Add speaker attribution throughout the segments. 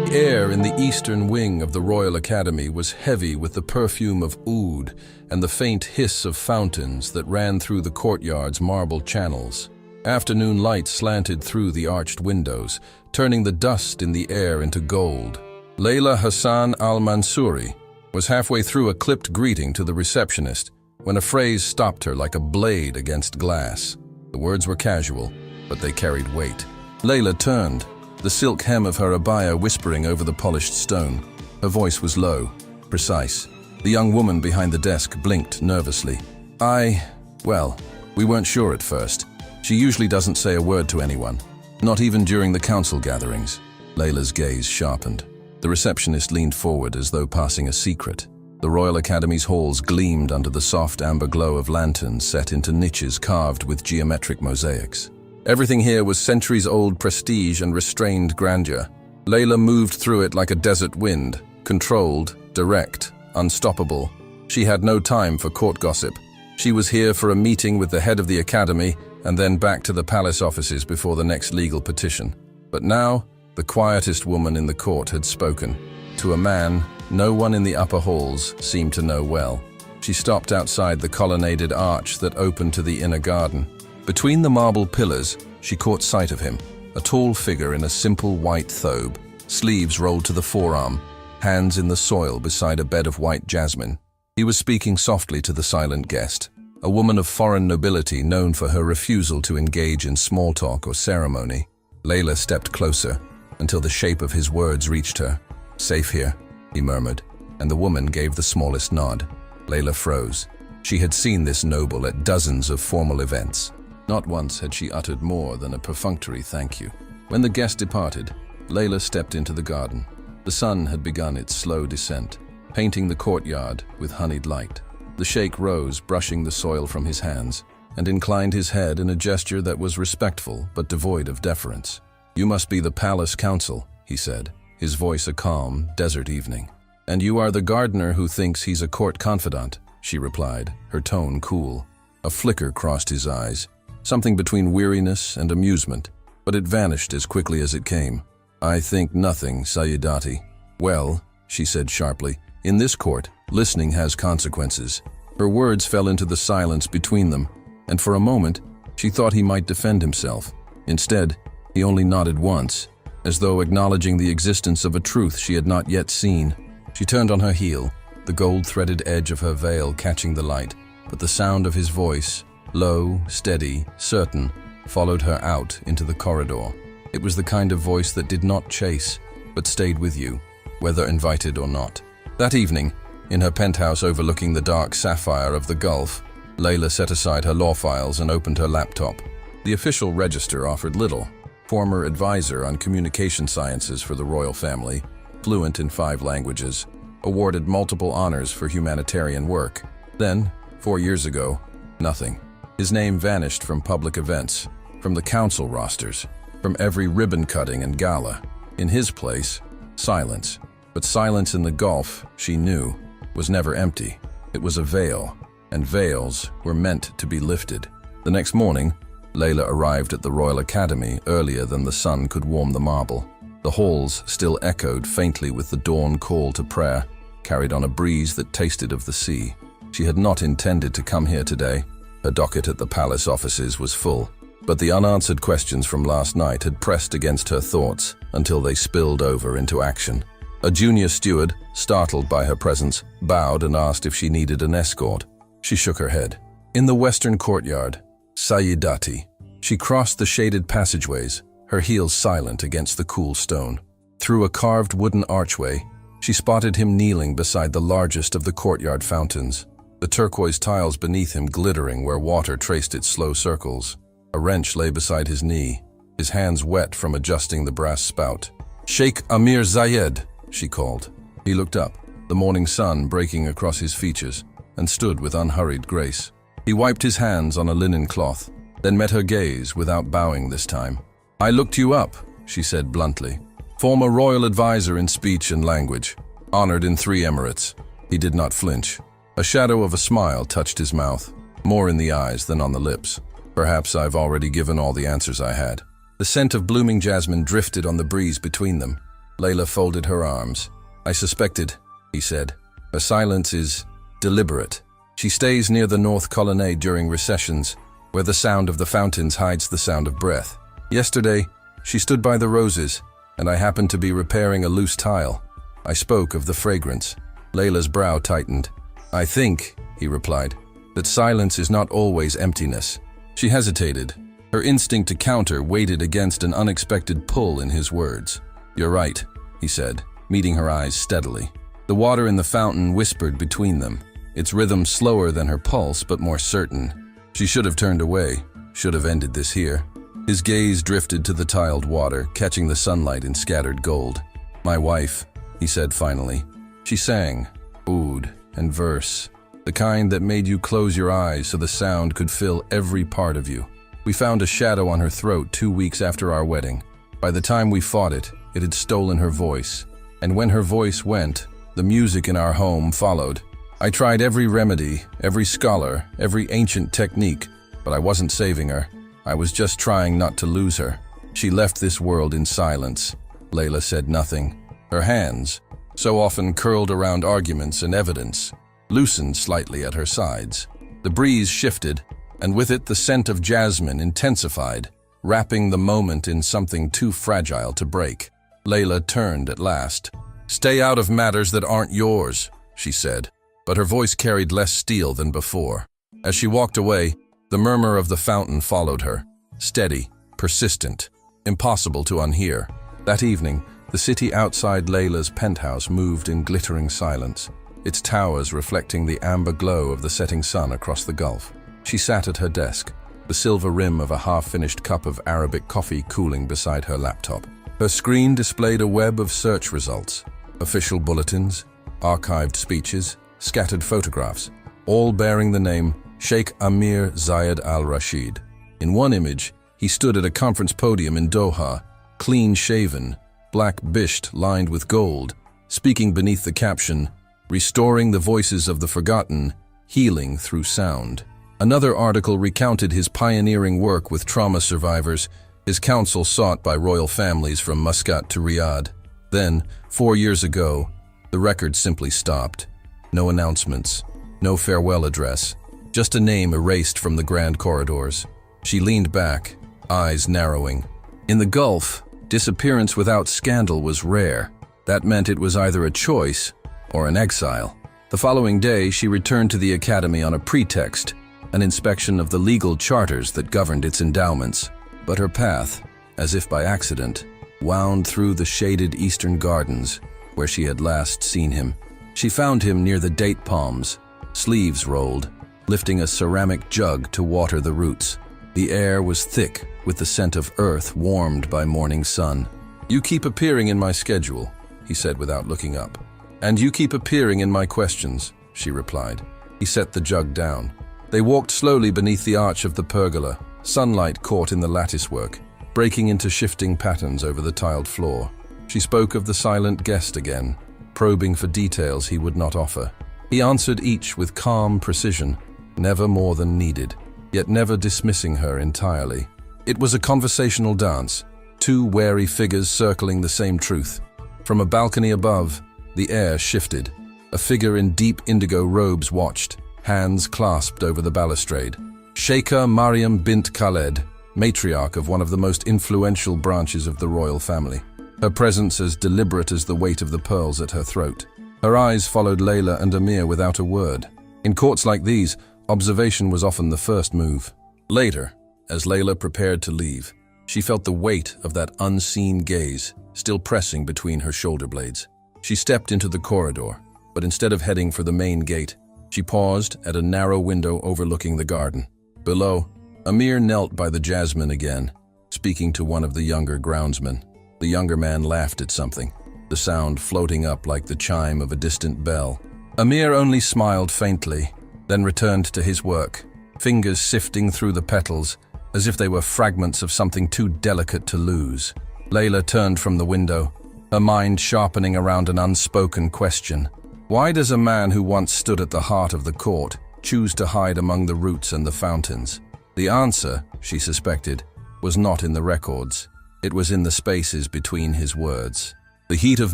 Speaker 1: The air in the eastern wing of the Royal Academy was heavy with the perfume of oud and the faint hiss of fountains that ran through the courtyard's marble channels. Afternoon light slanted through the arched windows, turning the dust in the air into gold. Layla Hassan al-Mansouri was halfway through a clipped greeting to the receptionist when a phrase stopped her like a blade against glass. The words were casual, but they carried weight. Layla turned, the silk hem of her abaya whispering over the polished stone. Her voice was low, precise. The young woman behind the desk blinked nervously. Well, we weren't sure at first. She usually doesn't say a word to anyone, not even during the council gatherings. Layla's gaze sharpened. The receptionist leaned forward as though passing a secret. The Royal Academy's halls gleamed under the soft amber glow of lanterns set into niches carved with geometric mosaics. Everything here was centuries-old prestige and restrained grandeur. Layla moved through it like a desert wind, controlled, direct, unstoppable. She had no time for court gossip. She was here for a meeting with the head of the academy and then back to the palace offices before the next legal petition. But now, the quietest woman in the court had spoken. To a man no one in the upper halls seemed to know well. She stopped outside the colonnaded arch that opened to the inner garden. Between the marble pillars, she caught sight of him, a tall figure in a simple white thobe, sleeves rolled to the forearm, hands in the soil beside a bed of white jasmine. He was speaking softly to the silent guest, a woman of foreign nobility known for her refusal to engage in small talk or ceremony. Layla stepped closer until the shape of his words reached her. "Safe here," he murmured, and the woman gave the smallest nod. Layla froze. She had seen this noble at dozens of formal events. Not once had she uttered more than a perfunctory thank you. When the guest departed, Layla stepped into the garden. The sun had begun its slow descent, painting the courtyard with honeyed light. The sheikh rose, brushing the soil from his hands, and inclined his head in a gesture that was respectful but devoid of deference. "You must be the palace council," he said, his voice a calm, desert evening. "And you are the gardener who thinks he's a court confidant," she replied, her tone cool. A flicker crossed his eyes, something between weariness and amusement, but it vanished as quickly as it came. "I think nothing, Sayyidati." "Well," she said sharply, "in this court, listening has consequences." Her words fell into the silence between them, and for a moment, she thought he might defend himself. Instead, he only nodded once, as though acknowledging the existence of a truth she had not yet seen. She turned on her heel, the gold-threaded edge of her veil catching the light, but the sound of his voice, low, steady, certain, followed her out into the corridor. It was the kind of voice that did not chase, but stayed with you, whether invited or not. That evening, in her penthouse overlooking the dark sapphire of the Gulf, Layla set aside her law files and opened her laptop. The official register offered little. Former advisor on communication sciences for the royal family, fluent in 5 languages, awarded multiple honors for humanitarian work. Then, 4 years ago, nothing. His name vanished from public events, from the council rosters, from every ribbon cutting and gala. In his place, silence. But silence in the Gulf, she knew, was never empty. It was a veil, and veils were meant to be lifted. The next morning, Layla arrived at the Royal Academy earlier than the sun could warm the marble. The halls still echoed faintly with the dawn call to prayer, carried on a breeze that tasted of the sea. She had not intended to come here today. Her docket at the palace offices was full, but the unanswered questions from last night had pressed against her thoughts until they spilled over into action. A junior steward, startled by her presence, bowed and asked if she needed an escort. She shook her head. In the western courtyard, Sayyidati. She crossed the shaded passageways, her heels silent against the cool stone. Through a carved wooden archway, she spotted him kneeling beside the largest of the courtyard fountains, the turquoise tiles beneath him glittering where water traced its slow circles. A wrench lay beside his knee, his hands wet from adjusting the brass spout. "Sheikh Emir Zayed," she called. He looked up, the morning sun breaking across his features, and stood with unhurried grace. He wiped his hands on a linen cloth, then met her gaze without bowing this time. "I looked you up," she said bluntly. "Former royal advisor in speech and language, honored in 3 emirates." He did not flinch. A shadow of a smile touched his mouth, more in the eyes than on the lips. "Perhaps I've already given all the answers I had." The scent of blooming jasmine drifted on the breeze between them. Layla folded her arms. I suspected, he said. Her silence is deliberate. She stays near the north colonnade during recessions, where the sound of the fountains hides the sound of breath. Yesterday, she stood by the roses, and I happened to be repairing a loose tile. I spoke of the fragrance. Layla's brow tightened. I think, he replied, that silence is not always emptiness. She hesitated. Her instinct to counter weighted against an unexpected pull in his words. You're right, he said, meeting her eyes steadily. The water in the fountain whispered between them, its rhythm slower than her pulse but more certain. She should have turned away, should have ended this here. His gaze drifted to the tiled water, catching the sunlight in scattered gold. My wife, he said finally. She sang, oud and verse, the kind that made you close your eyes so the sound could fill every part of you. We found a shadow on her throat 2 weeks after our wedding. By the time we fought it, it had stolen her voice. And when her voice went, the music in our home followed. I tried every remedy, every scholar, every ancient technique, but I wasn't saving her. I was just trying not to lose her. She left this world in silence. Layla said nothing. Her hands, so often curled around arguments and evidence, loosened slightly at her sides. The breeze shifted, and with it the scent of jasmine intensified, wrapping the moment in something too fragile to break. Layla turned at last. Stay out of matters that aren't yours, she said, but her voice carried less steel than before. As she walked away, the murmur of the fountain followed her, steady, persistent, impossible to unhear. That evening, the city outside Layla's penthouse moved in glittering silence, its towers reflecting the amber glow of the setting sun across the gulf. She sat at her desk, the silver rim of a half-finished cup of Arabic coffee cooling beside her laptop. Her screen displayed a web of search results, official bulletins, archived speeches, scattered photographs, all bearing the name Sheikh Emir Zayed al-Rashid. In one image, he stood at a conference podium in Doha, clean-shaven, black-bisht lined with gold, speaking beneath the caption, "Restoring the voices of the forgotten, healing through sound." Another article recounted his pioneering work with trauma survivors, his counsel sought by royal families from Muscat to Riyadh. Then, 4 years ago, the record simply stopped. No announcements, no farewell address, just a name erased from the grand corridors. She leaned back, eyes narrowing. In the Gulf, disappearance without scandal was rare. That meant it was either a choice or an exile. The following day, she returned to the academy on a pretext, an inspection of the legal charters that governed its endowments. But her path, as if by accident, wound through the shaded eastern gardens where she had last seen him. She found him near the date palms, sleeves rolled, lifting a ceramic jug to water the roots. The air was thick with the scent of earth warmed by morning sun. "You keep appearing in my schedule," he said without looking up. "And you keep appearing in my questions," she replied. He set the jug down. They walked slowly beneath the arch of the pergola, sunlight caught in the latticework, breaking into shifting patterns over the tiled floor. She spoke of the silent guest again, probing for details he would not offer. He answered each with calm precision, never more than needed, yet never dismissing her entirely. It was a conversational dance, two wary figures circling the same truth. From a balcony above, the air shifted. A figure in deep indigo robes watched, hands clasped over the balustrade. Sheikha Mariam bint Khaled, matriarch of one of the most influential branches of the royal family. Her presence as deliberate as the weight of the pearls at her throat. Her eyes followed Layla and Emir without a word. In courts like these, observation was often the first move. Later, as Layla prepared to leave, she felt the weight of that unseen gaze still pressing between her shoulder blades. She stepped into the corridor, but instead of heading for the main gate, she paused at a narrow window overlooking the garden. Below, Emir knelt by the jasmine again, speaking to one of the younger groundsmen. The younger man laughed at something, the sound floating up like the chime of a distant bell. Emir only smiled faintly, then returned to his work, fingers sifting through the petals as if they were fragments of something too delicate to lose. Layla turned from the window, her mind sharpening around an unspoken question. Why does a man who once stood at the heart of the court choose to hide among the roots and the fountains? The answer, she suspected, was not in the records. It was in the spaces between his words. The heat of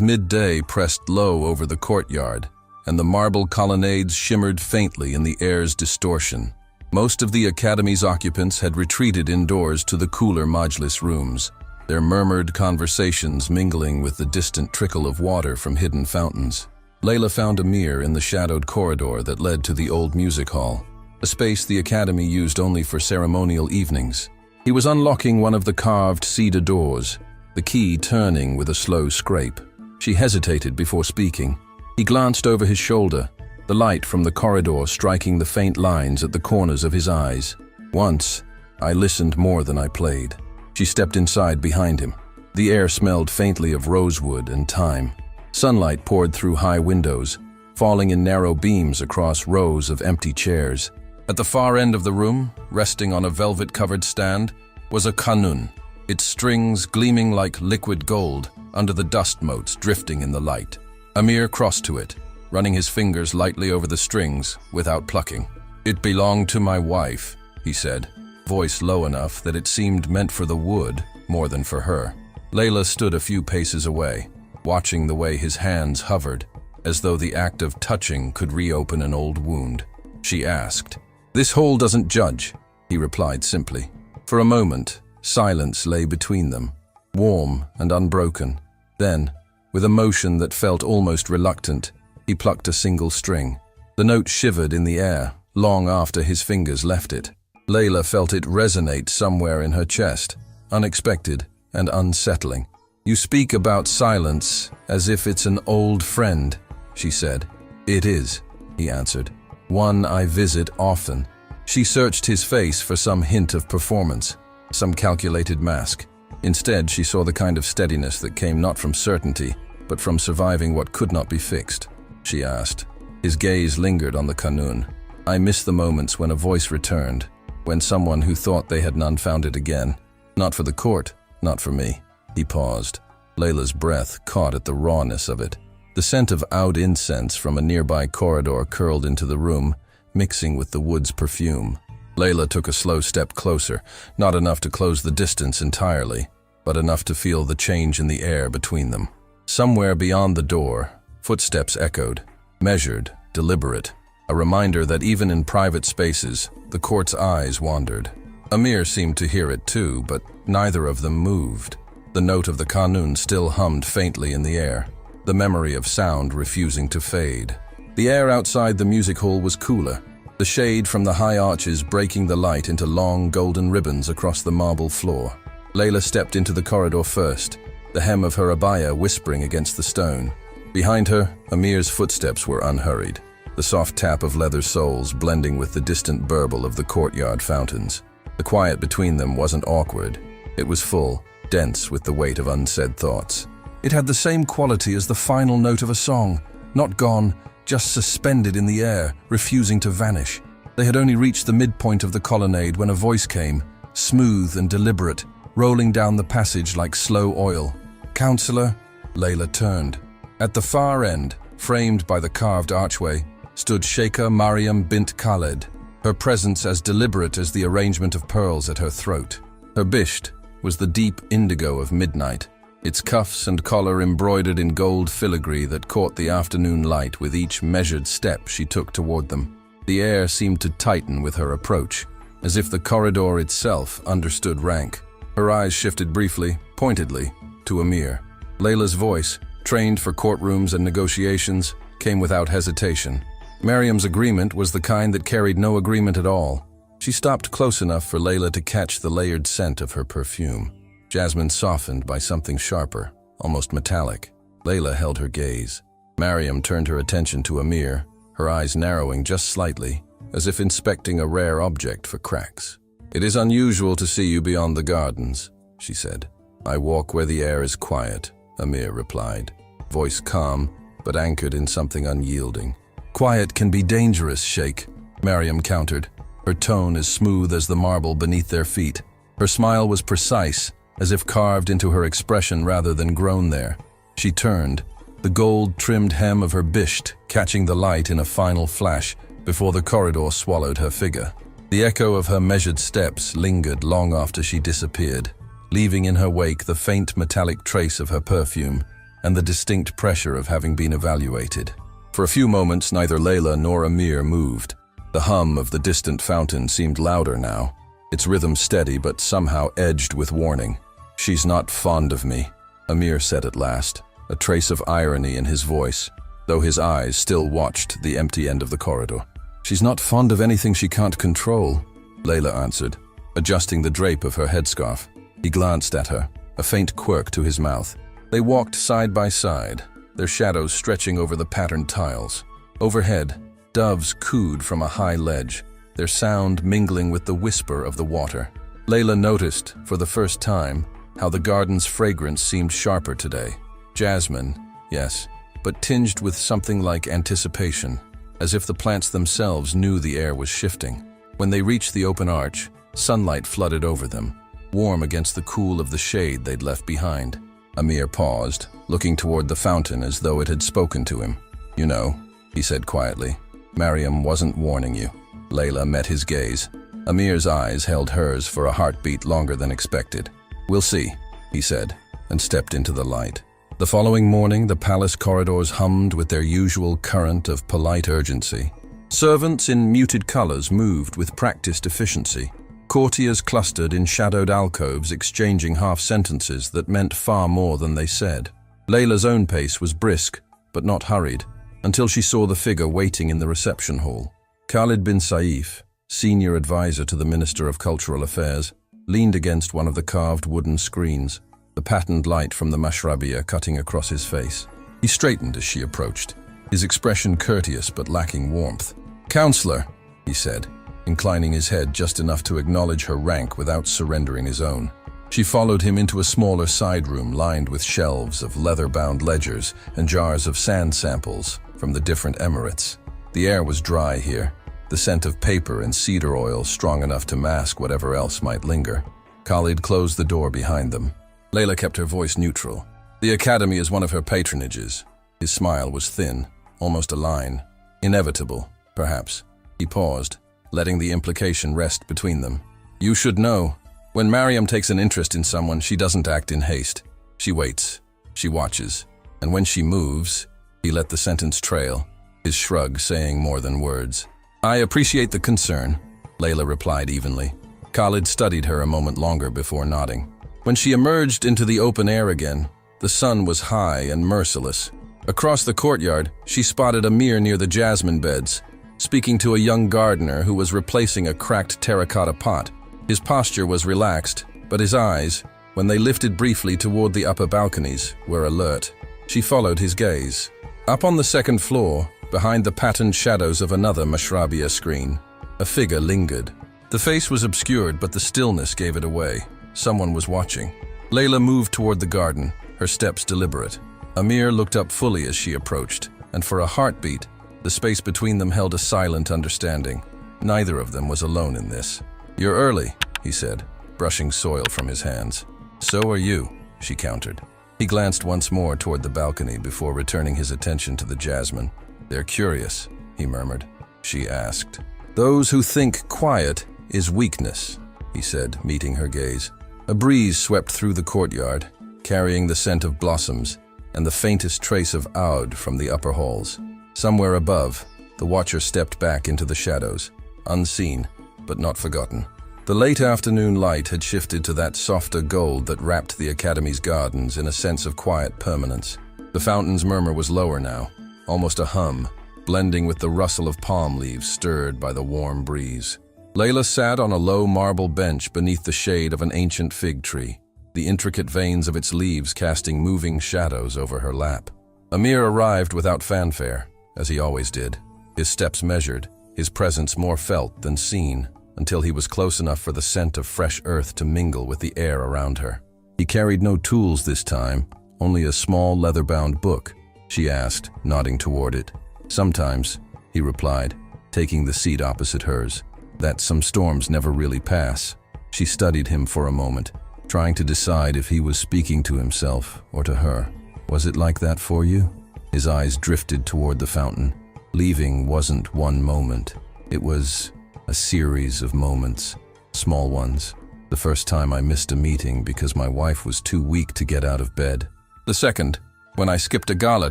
Speaker 1: midday pressed low over the courtyard, and the marble colonnades shimmered faintly in the air's distortion. Most of the academy's occupants had retreated indoors to the cooler majlis rooms, their murmured conversations mingling with the distant trickle of water from hidden fountains. Layla found Emir in the shadowed corridor that led to the old music hall, a space the academy used only for ceremonial evenings. He was unlocking one of the carved cedar doors, the key turning with a slow scrape. She hesitated before speaking. He glanced over his shoulder, the light from the corridor striking the faint lines at the corners of his eyes. Once, I listened more than I played. She stepped inside behind him. The air smelled faintly of rosewood and thyme. Sunlight poured through high windows, falling in narrow beams across rows of empty chairs. At the far end of the room, resting on a velvet-covered stand, was a kanun, its strings gleaming like liquid gold under the dust motes drifting in the light. Emir crossed to it, running his fingers lightly over the strings without plucking. "It belonged to my wife," he said, voice low enough that it seemed meant for the wood more than for her. Layla stood a few paces away, watching the way his hands hovered, as though the act of touching could reopen an old wound. She asked. "This hole doesn't judge," he replied simply. For a moment, silence lay between them, warm and unbroken. Then, with a motion that felt almost reluctant, he plucked a single string. The note shivered in the air, long after his fingers left it. Layla felt it resonate somewhere in her chest, unexpected and unsettling. "You speak about silence as if it's an old friend," she said. "It is," he answered. "One I visit often." She searched his face for some hint of performance, some calculated mask. Instead, she saw the kind of steadiness that came not from certainty, but from surviving what could not be fixed. She asked. His gaze lingered on the kanun. "I miss the moments when a voice returned, when someone who thought they had none found it again. Not for the court, not for me." He paused. Layla's breath caught at the rawness of it. The scent of oud incense from a nearby corridor curled into the room, mixing with the wood's perfume. Layla took a slow step closer, not enough to close the distance entirely, but enough to feel the change in the air between them. Somewhere beyond the door, footsteps echoed, measured, deliberate, a reminder that even in private spaces, the court's eyes wandered. Emir seemed to hear it too, but neither of them moved. The note of the kanun still hummed faintly in the air, the memory of sound refusing to fade. The air outside the music hall was cooler, the shade from the high arches breaking the light into long golden ribbons across the marble floor. Layla stepped into the corridor first, the hem of her abaya whispering against the stone. Behind her, Emir's footsteps were unhurried, the soft tap of leather soles blending with the distant burble of the courtyard fountains. The quiet between them wasn't awkward. It was full, dense with the weight of unsaid thoughts. It had the same quality as the final note of a song, not gone, just suspended in the air, refusing to vanish. They had only reached the midpoint of the colonnade when a voice came, smooth and deliberate, rolling down the passage like slow oil. "Counselor?" Layla turned. At the far end, framed by the carved archway, stood Sheikha Mariam bint Khaled, her presence as deliberate as the arrangement of pearls at her throat. Her bisht was the deep indigo of midnight, its cuffs and collar embroidered in gold filigree that caught the afternoon light with each measured step she took toward them. The air seemed to tighten with her approach, as if the corridor itself understood rank. Her eyes shifted briefly, pointedly, to Emir. Layla's voice, trained for courtrooms and negotiations, came without hesitation. Mariam's agreement was the kind that carried no agreement at all. She stopped close enough for Layla to catch the layered scent of her perfume. Jasmine softened by something sharper, almost metallic. Layla held her gaze. Mariam turned her attention to Emir, her eyes narrowing just slightly, as if inspecting a rare object for cracks. "It is unusual to see you beyond the gardens," she said. "I walk where the air is quiet," Emir replied, voice calm, but anchored in something unyielding. "Quiet can be dangerous, Sheikh," Mariam countered, her tone as smooth as the marble beneath their feet. Her smile was precise, as if carved into her expression rather than grown there. She turned, the gold-trimmed hem of her bisht catching the light in a final flash before the corridor swallowed her figure. The echo of her measured steps lingered long after she disappeared, leaving in her wake the faint metallic trace of her perfume and the distinct pressure of having been evaluated. For a few moments, neither Layla nor Emir moved. The hum of the distant fountain seemed louder now, its rhythm steady but somehow edged with warning. "She's not fond of me," Emir said at last, a trace of irony in his voice, though his eyes still watched the empty end of the corridor. "She's not fond of anything she can't control," Layla answered, adjusting the drape of her headscarf. He glanced at her, a faint quirk to his mouth. They walked side by side, their shadows stretching over the patterned tiles. Overhead, doves cooed from a high ledge, their sound mingling with the whisper of the water. Layla noticed, for the first time, how the garden's fragrance seemed sharper today. Jasmine, yes, but tinged with something like anticipation, as if the plants themselves knew the air was shifting. When they reached the open arch, sunlight flooded over them, warm against the cool of the shade they'd left behind. Emir paused, looking toward the fountain as though it had spoken to him. "You know," he said quietly, "Mariam wasn't warning you." Layla met his gaze. Emir's eyes held hers for a heartbeat longer than expected. "We'll see," he said, and stepped into the light. The following morning, the palace corridors hummed with their usual current of polite urgency. Servants in muted colors moved with practiced efficiency. Courtiers clustered in shadowed alcoves exchanging half-sentences that meant far more than they said. Layla's own pace was brisk, but not hurried, until she saw the figure waiting in the reception hall. Khalid bin Saif, senior advisor to the Minister of Cultural Affairs, leaned against one of the carved wooden screens, the patterned light from the mashrabiyah cutting across his face. He straightened as she approached, his expression courteous but lacking warmth. "Counselor," he said, inclining his head just enough to acknowledge her rank without surrendering his own. She followed him into a smaller side room lined with shelves of leather-bound ledgers and jars of sand samples from the different emirates. The air was dry here, the scent of paper and cedar oil strong enough to mask whatever else might linger. Khalid closed the door behind them. Layla kept her voice neutral. "The academy is one of her patronages." His smile was thin, almost a line. "Inevitable, perhaps." He paused, letting the implication rest between them. "You should know. When Mariam takes an interest in someone, she doesn't act in haste. She waits. She watches. And when she moves," he let the sentence trail, his shrug saying more than words. "I appreciate the concern," Layla replied evenly. Khalid studied her a moment longer before nodding. When she emerged into the open air again, the sun was high and merciless. Across the courtyard, she spotted Emir near the jasmine beds, speaking to a young gardener who was replacing a cracked terracotta pot. His posture was relaxed, but his eyes, when they lifted briefly toward the upper balconies, were alert. She followed his gaze. Up on the second floor, behind the patterned shadows of another mashrabiyah screen, a figure lingered. The face was obscured, but the stillness gave it away. Someone was watching. Layla moved toward the garden, her steps deliberate. Emir looked up fully as she approached, and for a heartbeat, the space between them held a silent understanding. Neither of them was alone in this. "You're early," he said, brushing soil from his hands. "So are you," she countered. He glanced once more toward the balcony before returning his attention to the jasmine. "They're curious," he murmured. She asked. "Those who think quiet is weakness," he said, meeting her gaze. A breeze swept through the courtyard, carrying the scent of blossoms and the faintest trace of oud from the upper halls. Somewhere above, the watcher stepped back into the shadows, unseen, but not forgotten. The late afternoon light had shifted to that softer gold that wrapped the academy's gardens in a sense of quiet permanence. The fountain's murmur was lower now, almost a hum, blending with the rustle of palm leaves stirred by the warm breeze. Layla sat on a low marble bench beneath the shade of an ancient fig tree, the intricate veins of its leaves casting moving shadows over her lap. Emir arrived without fanfare, as he always did, his steps measured, his presence more felt than seen, until he was close enough for the scent of fresh earth to mingle with the air around her. He carried no tools this time, only a small leather-bound book, she asked, nodding toward it. "Sometimes," he replied, taking the seat opposite hers. "That some storms never really pass." She studied him for a moment, trying to decide if he was speaking to himself or to her. "Was it like that for you?" His eyes drifted toward the fountain. Leaving wasn't one moment. It was a series of moments, small ones. The first time I missed a meeting because my wife was too weak to get out of bed. The second, when I skipped a gala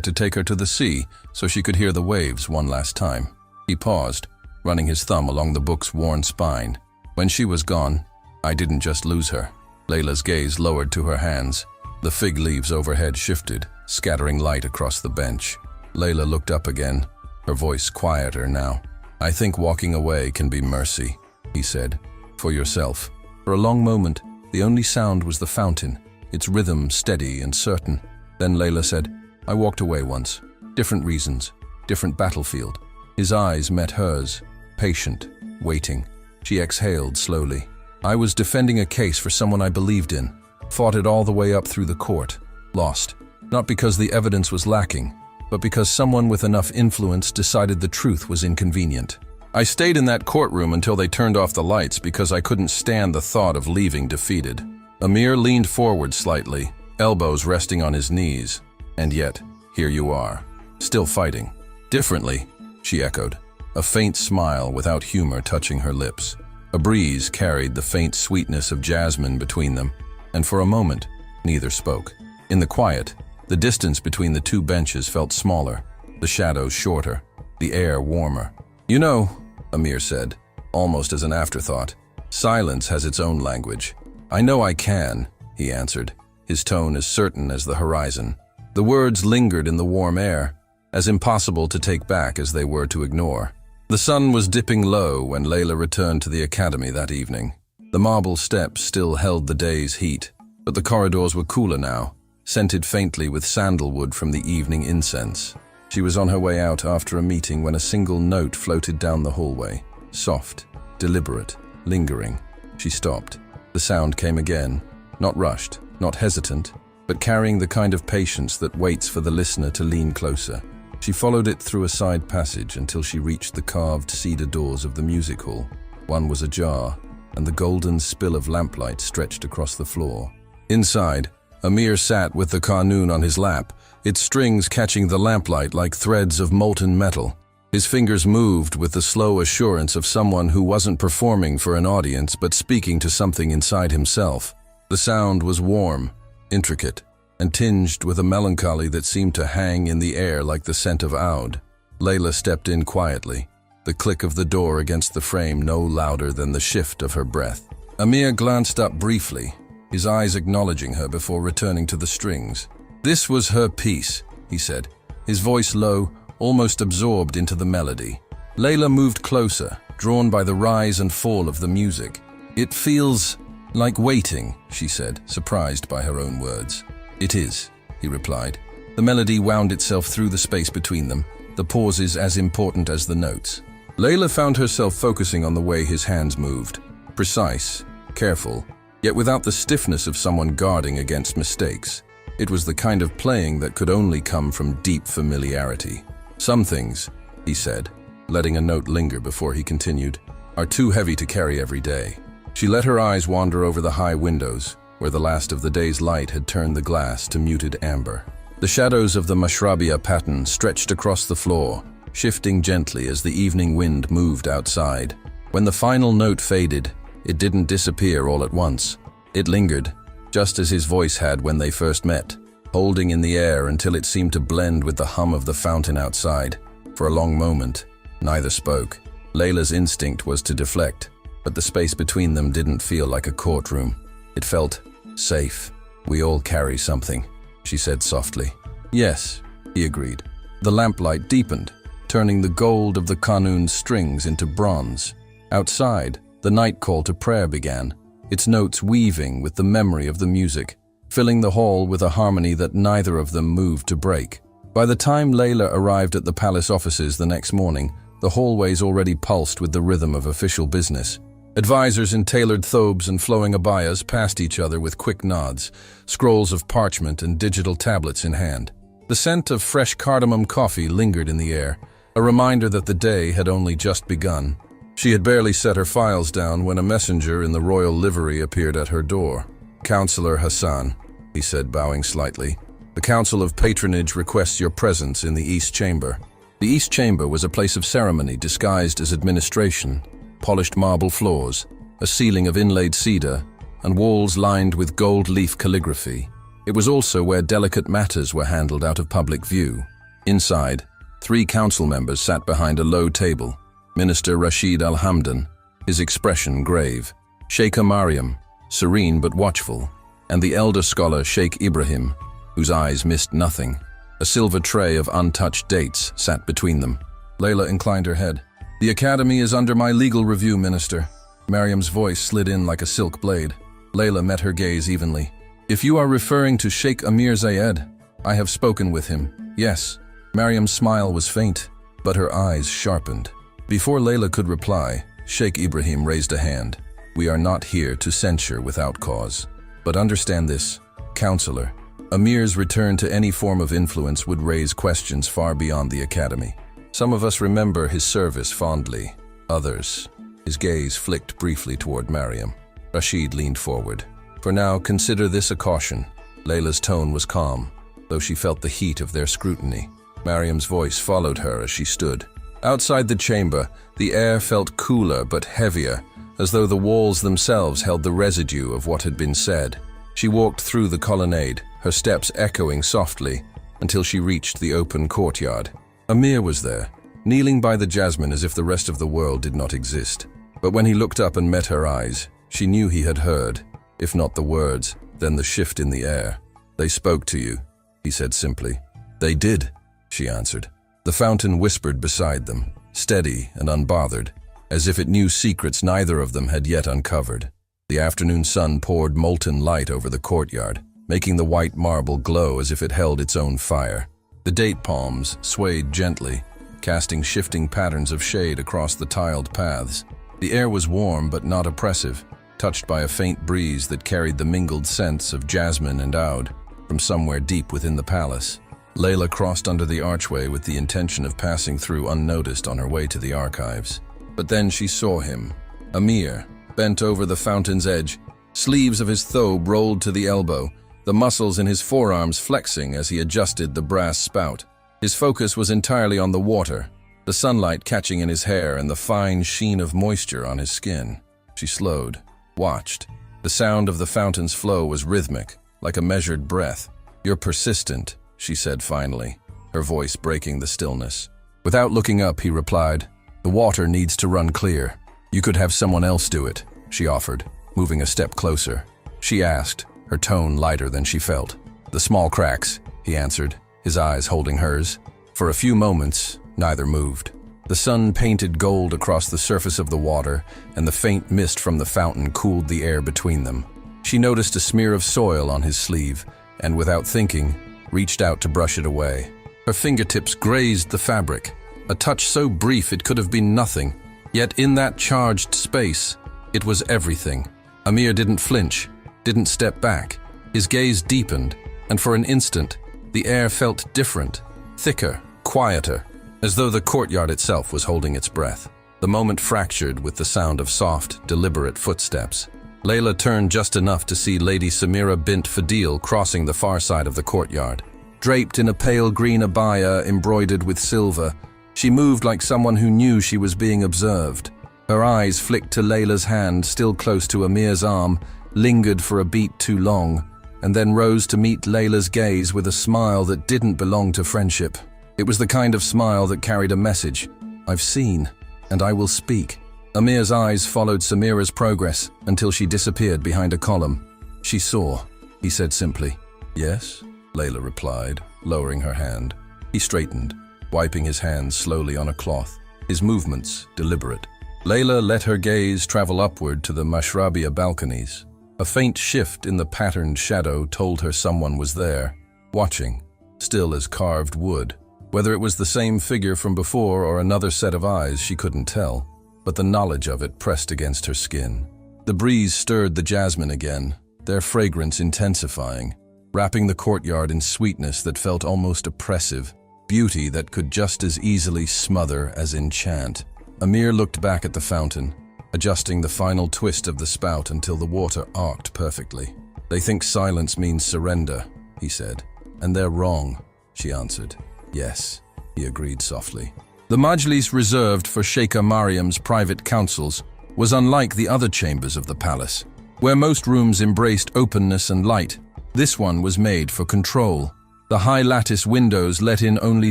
Speaker 1: to take her to the sea so she could hear the waves one last time." He paused, running his thumb along the book's worn spine. "When she was gone, I didn't just lose her." Layla's gaze lowered to her hands. The fig leaves overhead shifted, scattering light across the bench. Layla looked up again, her voice quieter now. "I think walking away can be mercy," he said, "for yourself." For a long moment, the only sound was the fountain, its rhythm steady and certain. Then Layla said, "I walked away once. Different reasons, different battlefield." His eyes met hers, patient, waiting. She exhaled slowly. "I was defending a case for someone I believed in, fought it all the way up through the court, lost. Not because the evidence was lacking, but because someone with enough influence decided the truth was inconvenient. I stayed in that courtroom until they turned off the lights because I couldn't stand the thought of leaving defeated." Emir leaned forward slightly, elbows resting on his knees. "And yet, here you are, still fighting." "Differently," she echoed, a faint smile without humor touching her lips. A breeze carried the faint sweetness of jasmine between them, and for a moment, neither spoke. In the quiet, the distance between the two benches felt smaller, the shadows shorter, the air warmer. "You know," Emir said, almost as an afterthought, "silence has its own language." "I know I can," he answered, his tone as certain as the horizon. The words lingered in the warm air, as impossible to take back as they were to ignore. The sun was dipping low when Layla returned to the academy that evening. The marble steps still held the day's heat, but the corridors were cooler now, scented faintly with sandalwood from the evening incense. She was on her way out after a meeting when a single note floated down the hallway, soft, deliberate, lingering. She stopped. The sound came again, not rushed, not hesitant, but carrying the kind of patience that waits for the listener to lean closer. She followed it through a side passage until she reached the carved cedar doors of the music hall. One was ajar, and the golden spill of lamplight stretched across the floor. Inside, Emir sat with the qanun on his lap, its strings catching the lamplight like threads of molten metal. His fingers moved with the slow assurance of someone who wasn't performing for an audience but speaking to something inside himself. The sound was warm, intricate, and tinged with a melancholy that seemed to hang in the air like the scent of oud. Layla stepped in quietly, the click of the door against the frame no louder than the shift of her breath. Emir glanced up briefly, his eyes acknowledging her before returning to the strings. "This was her piece," he said, his voice low, almost absorbed into the melody. Layla moved closer, drawn by the rise and fall of the music. "It feels like waiting," she said, surprised by her own words. "It is," he replied. The melody wound itself through the space between them, the pauses as important as the notes. Layla found herself focusing on the way his hands moved, precise, careful, yet without the stiffness of someone guarding against mistakes. It was the kind of playing that could only come from deep familiarity. "Some things," he said, letting a note linger before he continued, "are too heavy to carry every day." She let her eyes wander over the high windows, where the last of the day's light had turned the glass to muted amber. The shadows of the mashrabia pattern stretched across the floor, shifting gently as the evening wind moved outside. When the final note faded, it didn't disappear all at once. It lingered, just as his voice had when they first met, holding in the air until it seemed to blend with the hum of the fountain outside. For a long moment, neither spoke. Layla's instinct was to deflect, but the space between them didn't feel like a courtroom. It felt safe. "We all carry something," she said softly. "Yes," he agreed. The lamplight deepened, turning the gold of the qanun's strings into bronze. Outside, the night call to prayer began, its notes weaving with the memory of the music, filling the hall with a harmony that neither of them moved to break. By the time Layla arrived at the palace offices the next morning, the hallways already pulsed with the rhythm of official business. Advisors in tailored thobes and flowing abayas passed each other with quick nods, scrolls of parchment and digital tablets in hand. The scent of fresh cardamom coffee lingered in the air, a reminder that the day had only just begun. She had barely set her files down when a messenger in the royal livery appeared at her door. "Counselor Hassan," he said, bowing slightly, "the Council of Patronage requests your presence in the East Chamber." The East Chamber was a place of ceremony disguised as administration. Polished marble floors, a ceiling of inlaid cedar, and walls lined with gold leaf calligraphy. It was also where delicate matters were handled out of public view. Inside, 3 council members sat behind a low table. Minister Rashid Al-Hamdan, his expression grave, Sheikh Mariam, serene but watchful, and the elder scholar Sheikh Ibrahim, whose eyes missed nothing. A silver tray of untouched dates sat between them. Layla inclined her head. "The academy is under my legal review, Minister." Mariam's voice slid in like a silk blade. Layla met her gaze evenly. "If you are referring to Sheikh Emir Zayed, I have spoken with him, yes." Mariam's smile was faint, but her eyes sharpened. Before Layla could reply, Sheikh Ibrahim raised a hand. "We are not here to censure without cause. But understand this, Counselor. Emir's return to any form of influence would raise questions far beyond the academy. Some of us remember his service fondly, others." His gaze flicked briefly toward Mariam. Rashid leaned forward. "For now, consider this a caution." Layla's tone was calm, though she felt the heat of their scrutiny. Mariam's voice followed her as she stood. Outside the chamber, the air felt cooler but heavier, as though the walls themselves held the residue of what had been said. She walked through the colonnade, her steps echoing softly, until she reached the open courtyard. Emir was there, kneeling by the jasmine as if the rest of the world did not exist. But when he looked up and met her eyes, she knew he had heard, if not the words, then the shift in the air. "They spoke to you," he said simply. "They did," she answered. The fountain whispered beside them, steady and unbothered, as if it knew secrets neither of them had yet uncovered. The afternoon sun poured molten light over the courtyard, making the white marble glow as if it held its own fire. The date palms swayed gently, casting shifting patterns of shade across the tiled paths. The air was warm but not oppressive, touched by a faint breeze that carried the mingled scents of jasmine and oud from somewhere deep within the palace. Layla crossed under the archway with the intention of passing through unnoticed on her way to the archives. But then she saw him, Emir, bent over the fountain's edge, sleeves of his thobe rolled to the elbow, the muscles in his forearms flexing as he adjusted the brass spout. His focus was entirely on the water, the sunlight catching in his hair and the fine sheen of moisture on his skin. She slowed, watched. The sound of the fountain's flow was rhythmic, like a measured breath. "You're persistent," she said finally, her voice breaking the stillness. Without looking up, he replied, "The water needs to run clear. You could have someone else do it," she offered, moving a step closer. She asked, her tone lighter than she felt. "The small cracks," he answered, his eyes holding hers. For a few moments, neither moved. The sun painted gold across the surface of the water, and the faint mist from the fountain cooled the air between them. She noticed a smear of soil on his sleeve, and without thinking, reached out to brush it away. Her fingertips grazed the fabric, a touch so brief it could have been nothing, yet in that charged space, it was everything. Emir didn't flinch, didn't step back. His gaze deepened, and for an instant, the air felt different, thicker, quieter, as though the courtyard itself was holding its breath. The moment fractured with the sound of soft, deliberate footsteps. Layla turned just enough to see Lady Samira bint Fadil crossing the far side of the courtyard. Draped in a pale green abaya embroidered with silver, she moved like someone who knew she was being observed. Her eyes flicked to Layla's hand, still close to Emir's arm, lingered for a beat too long, and then rose to meet Layla's gaze with a smile that didn't belong to friendship. It was the kind of smile that carried a message. "I've seen, and I will speak." Emir's eyes followed Samira's progress until she disappeared behind a column. "She saw," he said simply. "Yes," Layla replied, lowering her hand. He straightened, wiping his hands slowly on a cloth, his movements deliberate. Layla let her gaze travel upward to the mashrabia balconies. A faint shift in the patterned shadow told her someone was there, watching, still as carved wood. Whether it was the same figure from before or another set of eyes, she couldn't tell, but the knowledge of it pressed against her skin. The breeze stirred the jasmine again, their fragrance intensifying, wrapping the courtyard in sweetness that felt almost oppressive, beauty that could just as easily smother as enchant. Emir looked back at the fountain, adjusting the final twist of the spout until the water arced perfectly. "They think silence means surrender," he said. "And they're wrong," she answered. "Yes," he agreed softly. The majlis reserved for Sheikha Mariam's private councils was unlike the other chambers of the palace, where most rooms embraced openness and light. This one was made for control. The high lattice windows let in only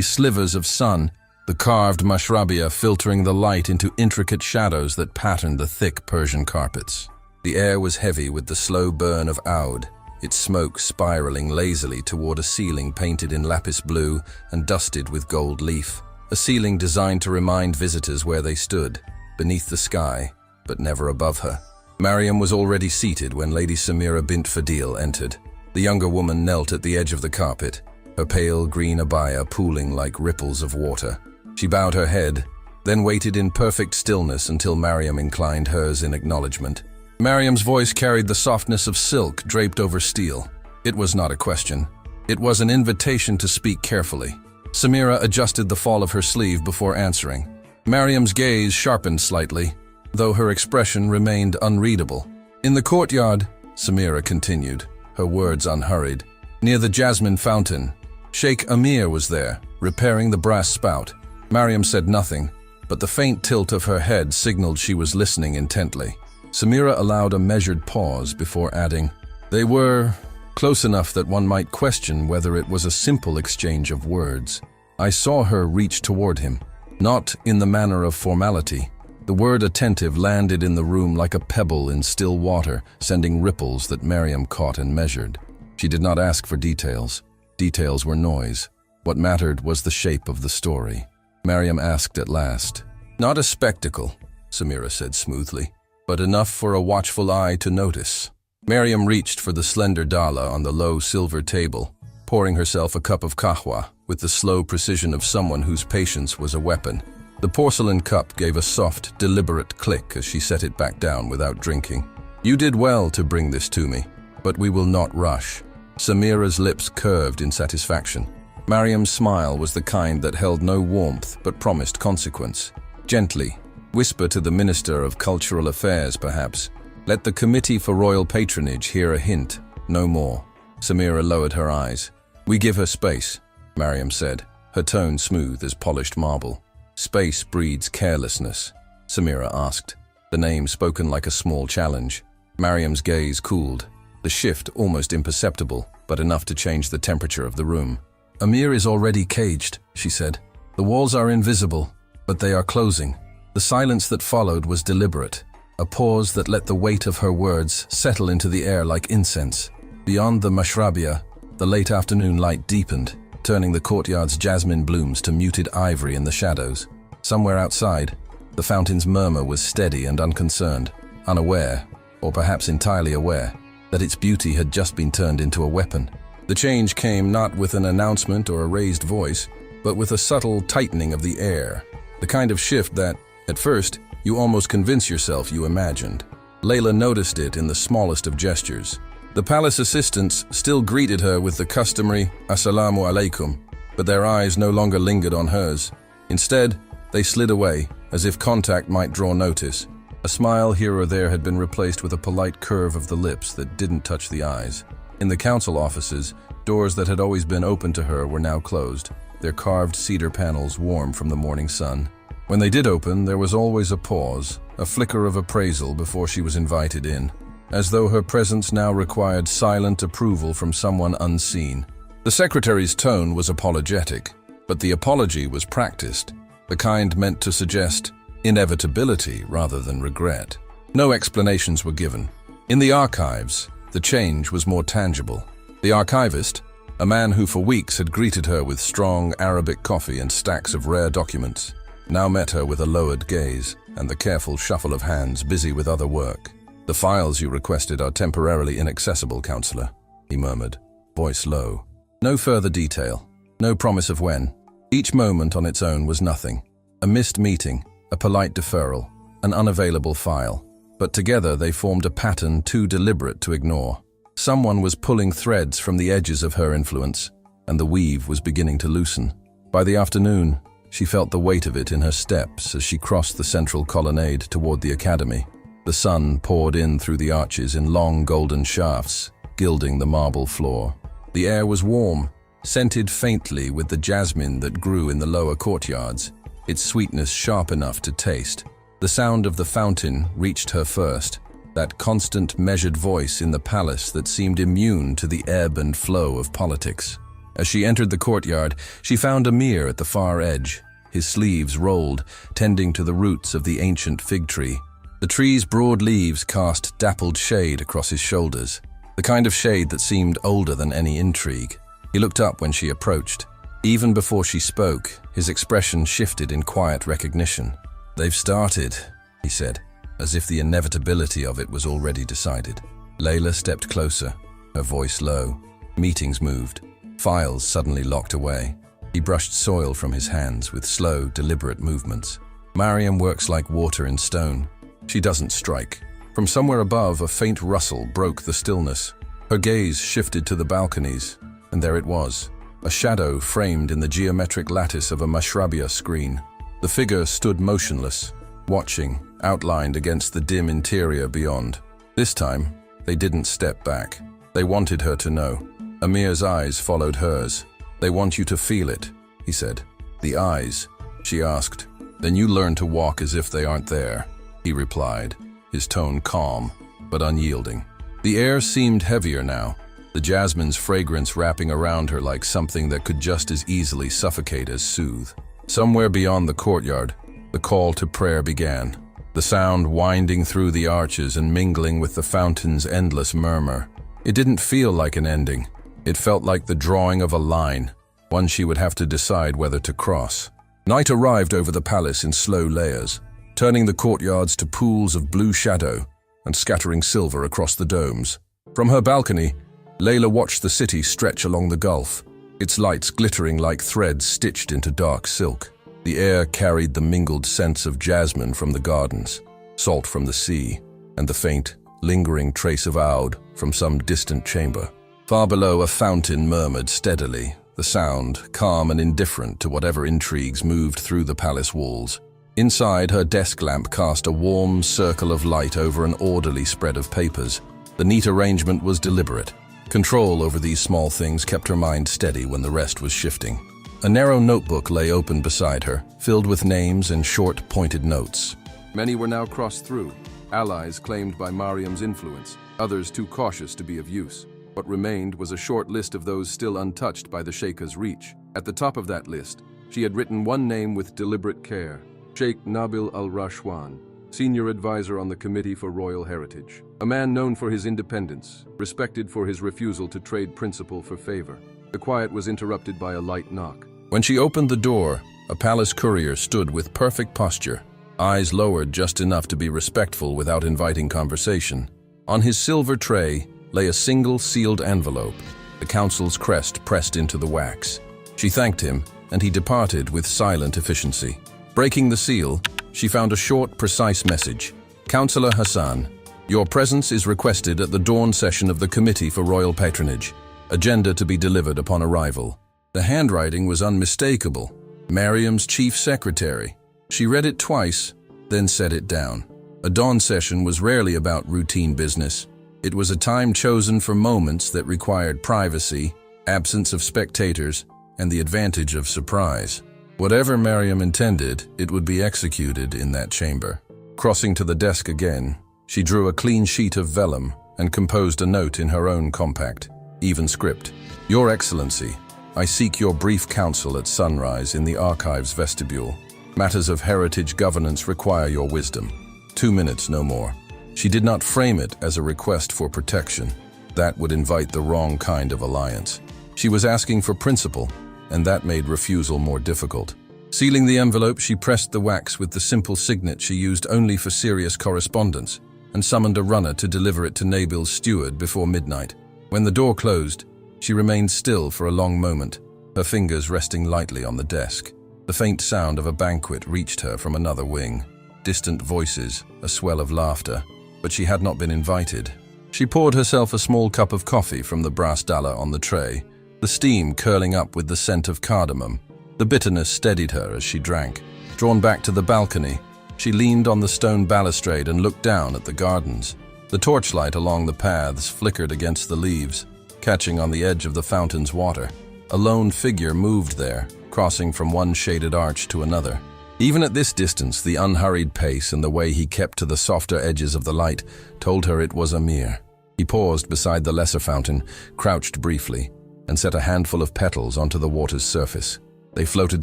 Speaker 1: slivers of sun, the carved mashrabia filtering the light into intricate shadows that patterned the thick Persian carpets. The air was heavy with the slow burn of oud, its smoke spiraling lazily toward a ceiling painted in lapis blue and dusted with gold leaf. A ceiling designed to remind visitors where they stood, beneath the sky, but never above her. Mariam was already seated when Lady Samira bint Fadil entered. The younger woman knelt at the edge of the carpet, her pale green abaya pooling like ripples of water. She bowed her head, then waited in perfect stillness until Mariam inclined hers in acknowledgement. Mariam's voice carried the softness of silk draped over steel. It was not a question. It was an invitation to speak carefully. Samira adjusted the fall of her sleeve before answering. Mariam's gaze sharpened slightly, though her expression remained unreadable. In the courtyard, Samira continued, her words unhurried. Near the jasmine fountain, Sheikh Emir was there, repairing the brass spout. Mariam said nothing, but the faint tilt of her head signaled she was listening intently. Samira allowed a measured pause before adding, "They were close enough that one might question whether it was a simple exchange of words. I saw her reach toward him, not in the manner of formality. The word attentive landed in the room like a pebble in still water, sending ripples that Mariam caught and measured. She did not ask for details. Details were noise. What mattered was the shape of the story. Mariam asked at last. "Not a spectacle," Samira said smoothly, "but enough for a watchful eye to notice." Mariam reached for the slender dala on the low silver table, pouring herself a cup of kahwa with the slow precision of someone whose patience was a weapon. The porcelain cup gave a soft, deliberate click as she set it back down without drinking. "You did well to bring this to me, but we will not rush." Samira's lips curved in satisfaction. Mariam's smile was the kind that held no warmth but promised consequence. Gently, whisper to the Minister of Cultural Affairs, perhaps. Let the Committee for Royal Patronage hear a hint, no more. Samira lowered her eyes. "We give her space," Mariam said, her tone smooth as polished marble. "Space breeds carelessness," Samira asked, the name spoken like a small challenge. Mariam's gaze cooled, the shift almost imperceptible, but enough to change the temperature of the room. "Emir is already caged," she said. "The walls are invisible, but they are closing." The silence that followed was deliberate, a pause that let the weight of her words settle into the air like incense. Beyond the mashrabia, the late afternoon light deepened, turning the courtyard's jasmine blooms to muted ivory in the shadows. Somewhere outside, the fountain's murmur was steady and unconcerned, unaware, or perhaps entirely aware, that its beauty had just been turned into a weapon. The change came not with an announcement or a raised voice, but with a subtle tightening of the air, the kind of shift that, at first, you almost convince yourself you imagined. Layla noticed it in the smallest of gestures. The palace assistants still greeted her with the customary "Assalamu alaikum," but their eyes no longer lingered on hers. Instead, they slid away, as if contact might draw notice. A smile here or there had been replaced with a polite curve of the lips that didn't touch the eyes. In the council offices, doors that had always been open to her were now closed, their carved cedar panels warm from the morning sun. When they did open, there was always a pause, a flicker of appraisal before she was invited in, as though her presence now required silent approval from someone unseen. The secretary's tone was apologetic, but the apology was practiced, the kind meant to suggest inevitability rather than regret. No explanations were given. In the archives, the change was more tangible. The archivist, a man who for weeks had greeted her with strong Arabic coffee and stacks of rare documents, now met her with a lowered gaze and the careful shuffle of hands busy with other work. "The files you requested are temporarily inaccessible, Counselor," he murmured, voice low. No further detail, no promise of when. Each moment on its own was nothing. A missed meeting, a polite deferral, an unavailable file. But together they formed a pattern too deliberate to ignore. Someone was pulling threads from the edges of her influence, and the weave was beginning to loosen. By the afternoon, she felt the weight of it in her steps as she crossed the central colonnade toward the academy. The sun poured in through the arches in long golden shafts, gilding the marble floor. The air was warm, scented faintly with the jasmine that grew in the lower courtyards, its sweetness sharp enough to taste. The sound of the fountain reached her first, that constant measured voice in the palace that seemed immune to the ebb and flow of politics. As she entered the courtyard, she found Emir at the far edge, his sleeves rolled, tending to the roots of the ancient fig tree. The tree's broad leaves cast dappled shade across his shoulders, the kind of shade that seemed older than any intrigue. He looked up when she approached. Even before she spoke, his expression shifted in quiet recognition. "They've started," he said, as if the inevitability of it was already decided. Layla stepped closer, her voice low. Meetings moved. Files suddenly locked away. He brushed soil from his hands with slow, deliberate movements. Mariam works like water in stone. She doesn't strike. From somewhere above, a faint rustle broke the stillness. Her gaze shifted to the balconies, and there it was, a shadow framed in the geometric lattice of a mashrabia screen. The figure stood motionless, watching, outlined against the dim interior beyond. This time, they didn't step back. They wanted her to know. Emir's eyes followed hers. "They want you to feel it," he said. "The eyes?" she asked. "Then you learn to walk as if they aren't there," he replied, his tone calm but unyielding. The air seemed heavier now, the jasmine's fragrance wrapping around her like something that could just as easily suffocate as soothe. Somewhere beyond the courtyard, the call to prayer began, the sound winding through the arches and mingling with the fountain's endless murmur. It didn't feel like an ending. It felt like the drawing of a line, one she would have to decide whether to cross. Night arrived over the palace in slow layers, turning the courtyards to pools of blue shadow and scattering silver across the domes. From her balcony, Layla watched the city stretch along the gulf, its lights glittering like threads stitched into dark silk. The air carried the mingled scents of jasmine from the gardens, salt from the sea, and the faint, lingering trace of oud from some distant chamber. Far below, a fountain murmured steadily, the sound calm and indifferent to whatever intrigues moved through the palace walls. Inside, her desk lamp cast a warm circle of light over an orderly spread of papers. The neat arrangement was deliberate. Control over these small things kept her mind steady when the rest was shifting. A narrow notebook lay open beside her, filled with names and short, pointed notes. Many were now crossed through, allies claimed by Mariam's influence, others too cautious to be of use. What remained was a short list of those still untouched by the Sheikha's reach. At the top of that list, she had written one name with deliberate care: Sheikh Nabil al-Rashwan, senior advisor on the Committee for Royal Heritage. A man known for his independence, respected for his refusal to trade principle for favor. The quiet was interrupted by a light knock. When she opened the door, a palace courier stood with perfect posture, eyes lowered just enough to be respectful without inviting conversation. On his silver tray lay a single sealed envelope, the council's crest pressed into the wax. She thanked him, and he departed with silent efficiency. Breaking the seal, she found a short, precise message. "Councillor Hassan, your presence is requested at the dawn session of the Committee for Royal Patronage. Agenda to be delivered upon arrival." The handwriting was unmistakable. Mariam's chief secretary. She read it twice, then set it down. A dawn session was rarely about routine business. It was a time chosen for moments that required privacy, absence of spectators, and the advantage of surprise. Whatever Mariam intended, it would be executed in that chamber. Crossing to the desk again, she drew a clean sheet of vellum and composed a note in her own compact, even script. "Your Excellency, I seek your brief counsel at sunrise in the archives vestibule. Matters of heritage governance require your wisdom. 2 minutes, no more." She did not frame it as a request for protection. That would invite the wrong kind of alliance. She was asking for principle, and that made refusal more difficult. Sealing the envelope, she pressed the wax with the simple signet she used only for serious correspondence, and summoned a runner to deliver it to Nabil's steward before midnight. When the door closed, she remained still for a long moment, her fingers resting lightly on the desk. The faint sound of a banquet reached her from another wing. Distant voices, a swell of laughter, but she had not been invited. She poured herself a small cup of coffee from the brass dalla on the tray, the steam curling up with the scent of cardamom. The bitterness steadied her as she drank. Drawn back to the balcony, she leaned on the stone balustrade and looked down at the gardens. The torchlight along the paths flickered against the leaves, catching on the edge of the fountain's water. A lone figure moved there, crossing from one shaded arch to another. He Even at this distance, the unhurried pace and the way he kept to the softer edges of the light told her it was Emir. He paused beside the lesser fountain, crouched briefly, and set a handful of petals onto the water's surface. They floated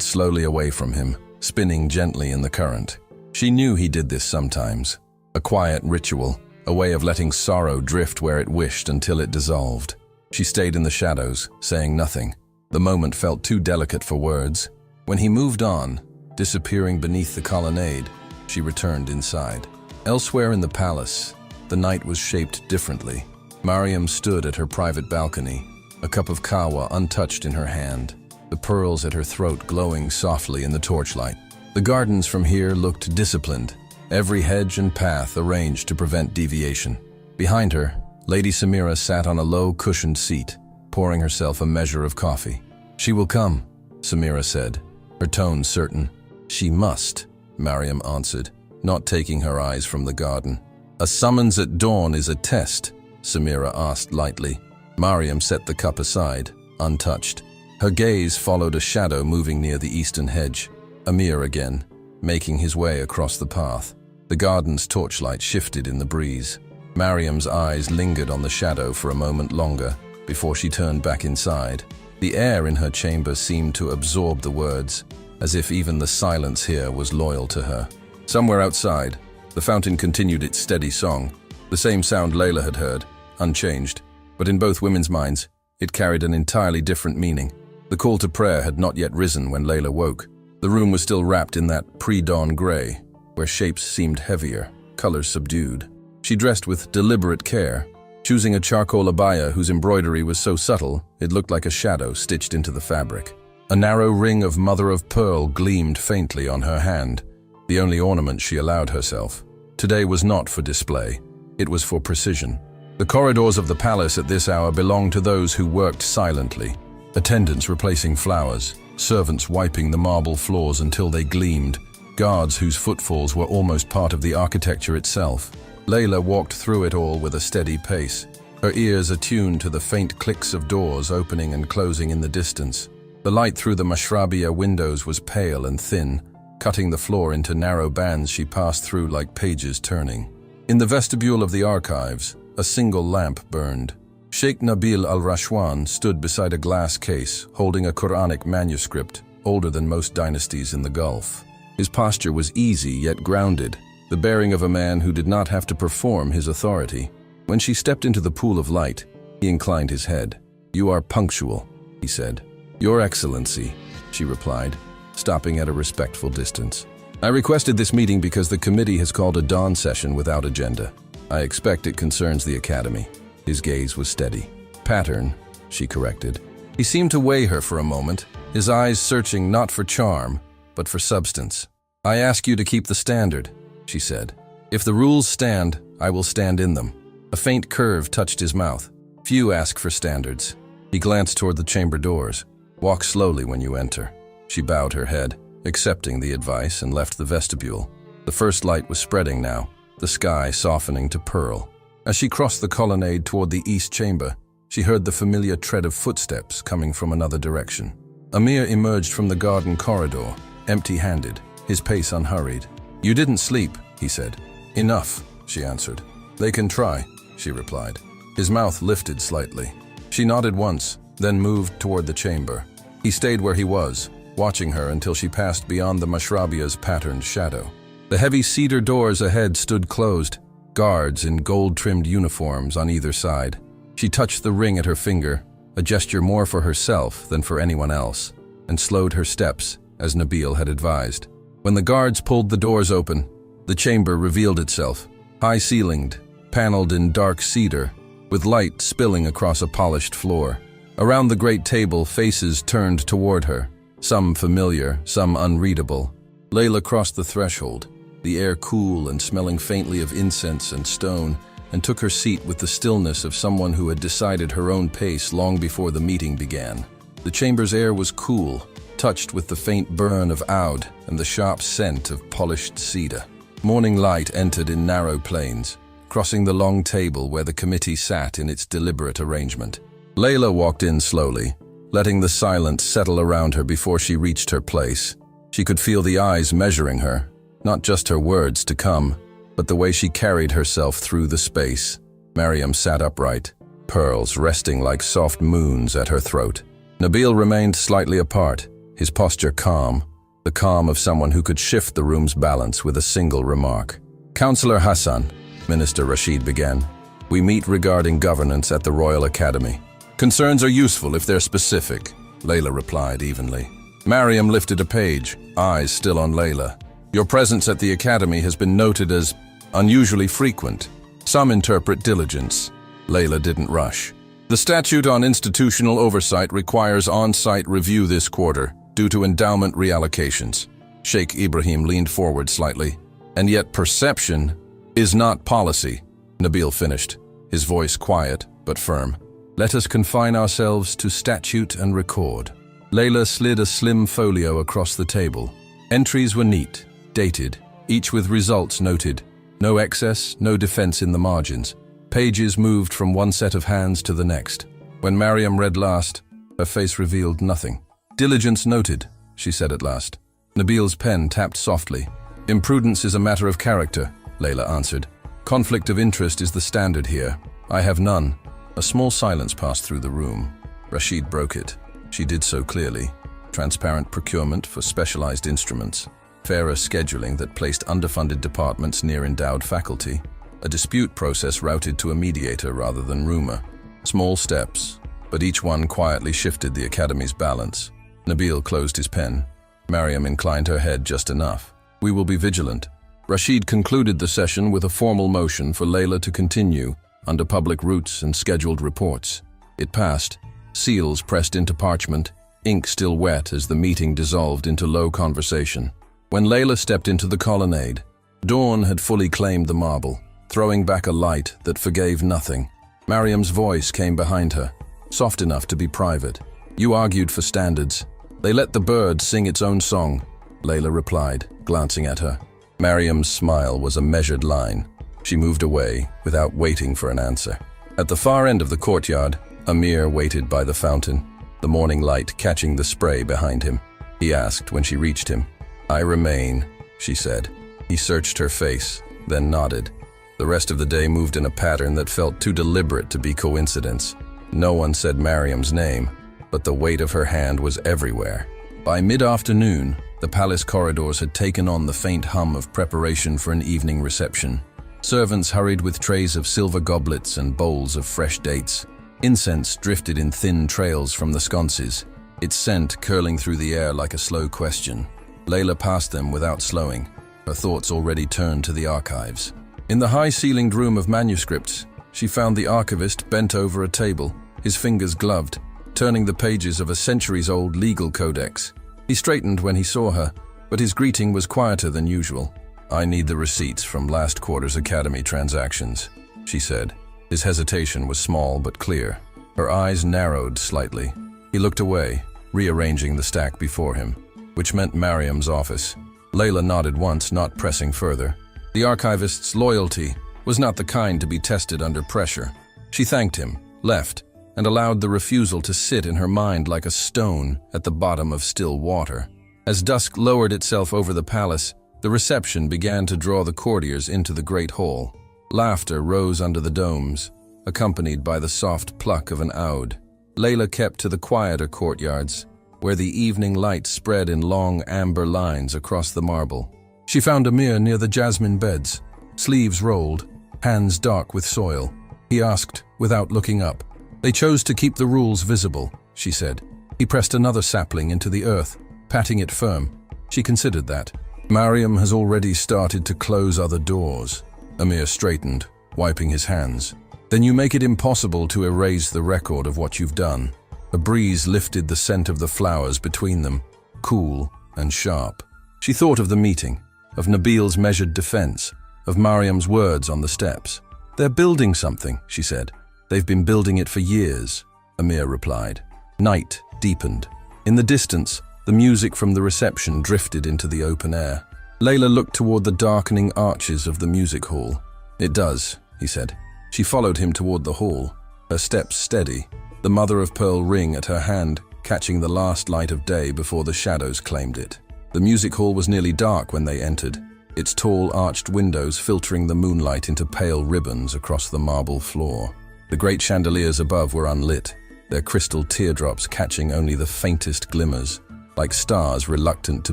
Speaker 1: slowly away from him, spinning gently in the current. She knew he did this sometimes. A quiet ritual, a way of letting sorrow drift where it wished until it dissolved. She stayed in the shadows, saying nothing. The moment felt too delicate for words. When he moved on, disappearing beneath the colonnade, she returned inside. Elsewhere in the palace, the night was shaped differently. Mariam stood at her private balcony, a cup of kawa untouched in her hand, the pearls at her throat glowing softly in the torchlight. The gardens from here looked disciplined, every hedge and path arranged to prevent deviation. Behind her, Lady Samira sat on a low cushioned seat, pouring herself a measure of coffee. "She will come," Samira said, her tone certain. "She must," Mariam answered, not taking her eyes from the garden. "A summons at dawn is a test," Samira asked lightly. Mariam set the cup aside, untouched. Her gaze followed a shadow moving near the eastern hedge. Emir again, making his way across the path. The garden's torchlight shifted in the breeze. Mariam's eyes lingered on the shadow for a moment longer before she turned back inside. The air in her chamber seemed to absorb the words, as if even the silence here was loyal to her. Somewhere outside, the fountain continued its steady song, the same sound Layla had heard, unchanged. But in both women's minds, it carried an entirely different meaning. The call to prayer had not yet risen when Layla woke. The room was still wrapped in that pre-dawn gray, where shapes seemed heavier, colors subdued. She dressed with deliberate care, choosing a charcoal abaya whose embroidery was so subtle it looked like a shadow stitched into the fabric. A narrow ring of mother-of-pearl gleamed faintly on her hand, the only ornament she allowed herself. Today was not for display, it was for precision. The corridors of the palace at this hour belonged to those who worked silently, attendants replacing flowers, servants wiping the marble floors until they gleamed, guards whose footfalls were almost part of the architecture itself. Layla walked through it all with a steady pace, her ears attuned to the faint clicks of doors opening and closing in the distance. The light through the mashrabiyah windows was pale and thin, cutting the floor into narrow bands she passed through like pages turning. In the vestibule of the archives, a single lamp burned. Sheikh Nabil al-Rashwan stood beside a glass case, holding a Quranic manuscript, older than most dynasties in the Gulf. His posture was easy yet grounded, the bearing of a man who did not have to perform his authority. When she stepped into the pool of light, he inclined his head. "You are punctual," he said. "Your Excellency," she replied, stopping at a respectful distance. "I requested this meeting because the committee has called a dawn session without agenda. I expect it concerns the Academy." His gaze was steady. "Pattern," she corrected. He seemed to weigh her for a moment, his eyes searching not for charm, but for substance. "I ask you to keep the standard," she said. "If the rules stand, I will stand in them." A faint curve touched his mouth. "Few ask for standards." He glanced toward the chamber doors. "Walk slowly when you enter." She bowed her head, accepting the advice, and left the vestibule. The first light was spreading now, the sky softening to pearl. As she crossed the colonnade toward the east chamber, she heard the familiar tread of footsteps coming from another direction. Emir emerged from the garden corridor, empty-handed, his pace unhurried. "You didn't sleep," he said. "Enough," she answered. "They can try," she replied. His mouth lifted slightly. She nodded once, then moved toward the chamber. He stayed where he was, watching her until she passed beyond the mashrabiyah's patterned shadow. The heavy cedar doors ahead stood closed, guards in gold-trimmed uniforms on either side. She touched the ring at her finger, a gesture more for herself than for anyone else, and slowed her steps, as Nabil had advised. When the guards pulled the doors open, the chamber revealed itself, high-ceilinged, paneled in dark cedar, with light spilling across a polished floor. Around the great table, faces turned toward her, some familiar, some unreadable. Layla crossed the threshold, the air cool and smelling faintly of incense and stone, and took her seat with the stillness of someone who had decided her own pace long before the meeting began. The chamber's air was cool, touched with the faint burn of oud and the sharp scent of polished cedar. Morning light entered in narrow planes, crossing the long table where the committee sat in its deliberate arrangement. Layla walked in slowly, letting the silence settle around her before she reached her place. She could feel the eyes measuring her, not just her words to come, but the way she carried herself through the space. Mariam sat upright, pearls resting like soft moons at her throat. Nabil remained slightly apart, his posture calm, the calm of someone who could shift the room's balance with a single remark. "Councillor Hassan," Minister Rashid began, "we meet regarding governance at the Royal Academy." "Concerns are useful if they're specific," Layla replied evenly. Mariam lifted a page, eyes still on Layla. "Your presence at the Academy has been noted as unusually frequent. Some interpret diligence." Layla didn't rush. "The statute on institutional oversight requires on-site review this quarter due to endowment reallocations." Sheikh Ibrahim leaned forward slightly. "And yet perception is not policy," Nabil finished, his voice quiet but firm. "Let us confine ourselves to statute and record." Layla slid a slim folio across the table. Entries were neat, dated, each with results noted. No excess, no defense in the margins. Pages moved from one set of hands to the next. When Mariam read last, her face revealed nothing. "Diligence noted," she said at last. Nabil's pen tapped softly. "Imprudence is a matter of character," Layla answered. "Conflict of interest is the standard here. I have none." A small silence passed through the room. Rashid broke it. She did so clearly. Transparent procurement for specialized instruments. Fairer scheduling that placed underfunded departments near endowed faculty. A dispute process routed to a mediator rather than rumor. Small steps, but each one quietly shifted the Academy's balance. Nabil closed his pen. Mariam inclined her head just enough. "We will be vigilant." Rashid concluded the session with a formal motion for Layla to continue under public routes and scheduled reports. It passed, seals pressed into parchment, ink still wet as the meeting dissolved into low conversation. When Layla stepped into the colonnade, dawn had fully claimed the marble, throwing back a light that forgave nothing. Mariam's voice came behind her, soft enough to be private. "You argued for standards. They let the bird sing its own song," Layla replied, glancing at her. Mariam's smile was a measured line. She moved away without waiting for an answer. At the far end of the courtyard, Emir waited by the fountain, the morning light catching the spray behind him. He asked when she reached him. "I remain," she said. He searched her face, then nodded. The rest of the day moved in a pattern that felt too deliberate to be coincidence. No one said Mariam's name, but the weight of her hand was everywhere. By mid-afternoon, the palace corridors had taken on the faint hum of preparation for an evening reception. Servants hurried with trays of silver goblets and bowls of fresh dates. Incense drifted in thin trails from the sconces, its scent curling through the air like a slow question. Layla passed them without slowing, her thoughts already turned to the archives. In the high-ceilinged room of manuscripts, she found the archivist bent over a table, his fingers gloved, turning the pages of a centuries-old legal codex. He straightened when he saw her, but his greeting was quieter than usual. "I need the receipts from last quarter's Academy transactions," she said. His hesitation was small but clear. Her eyes narrowed slightly. He looked away, rearranging the stack before him, which meant Mariam's office. Layla nodded once, not pressing further. The archivist's loyalty was not the kind to be tested under pressure. She thanked him, left, and allowed the refusal to sit in her mind like a stone at the bottom of still water. As dusk lowered itself over the palace, the reception began to draw the courtiers into the great hall. Laughter rose under the domes, accompanied by the soft pluck of an oud. Layla kept to the quieter courtyards, where the evening light spread in long amber lines across the marble. She found Emir near the jasmine beds, sleeves rolled, hands dark with soil. He asked, without looking up. "They chose to keep the rules visible," she said. He pressed another sapling into the earth, patting it firm. She considered that. "Mariam has already started to close other doors." Emir straightened, wiping his hands. "Then you make it impossible to erase the record of what you've done." A breeze lifted the scent of the flowers between them, cool and sharp. She thought of the meeting, of Nabil's measured defense, of Mariam's words on the steps. "They're building something," she said. "They've been building it for years," Emir replied. Night deepened. In the distance, the music from the reception drifted into the open air. Layla looked toward the darkening arches of the music hall. "It does," he said. She followed him toward the hall, her steps steady, the mother-of-pearl ring at her hand catching the last light of day before the shadows claimed it. The music hall was nearly dark when they entered, its tall arched windows filtering the moonlight into pale ribbons across the marble floor. The great chandeliers above were unlit, their crystal teardrops catching only the faintest glimmers, like stars reluctant to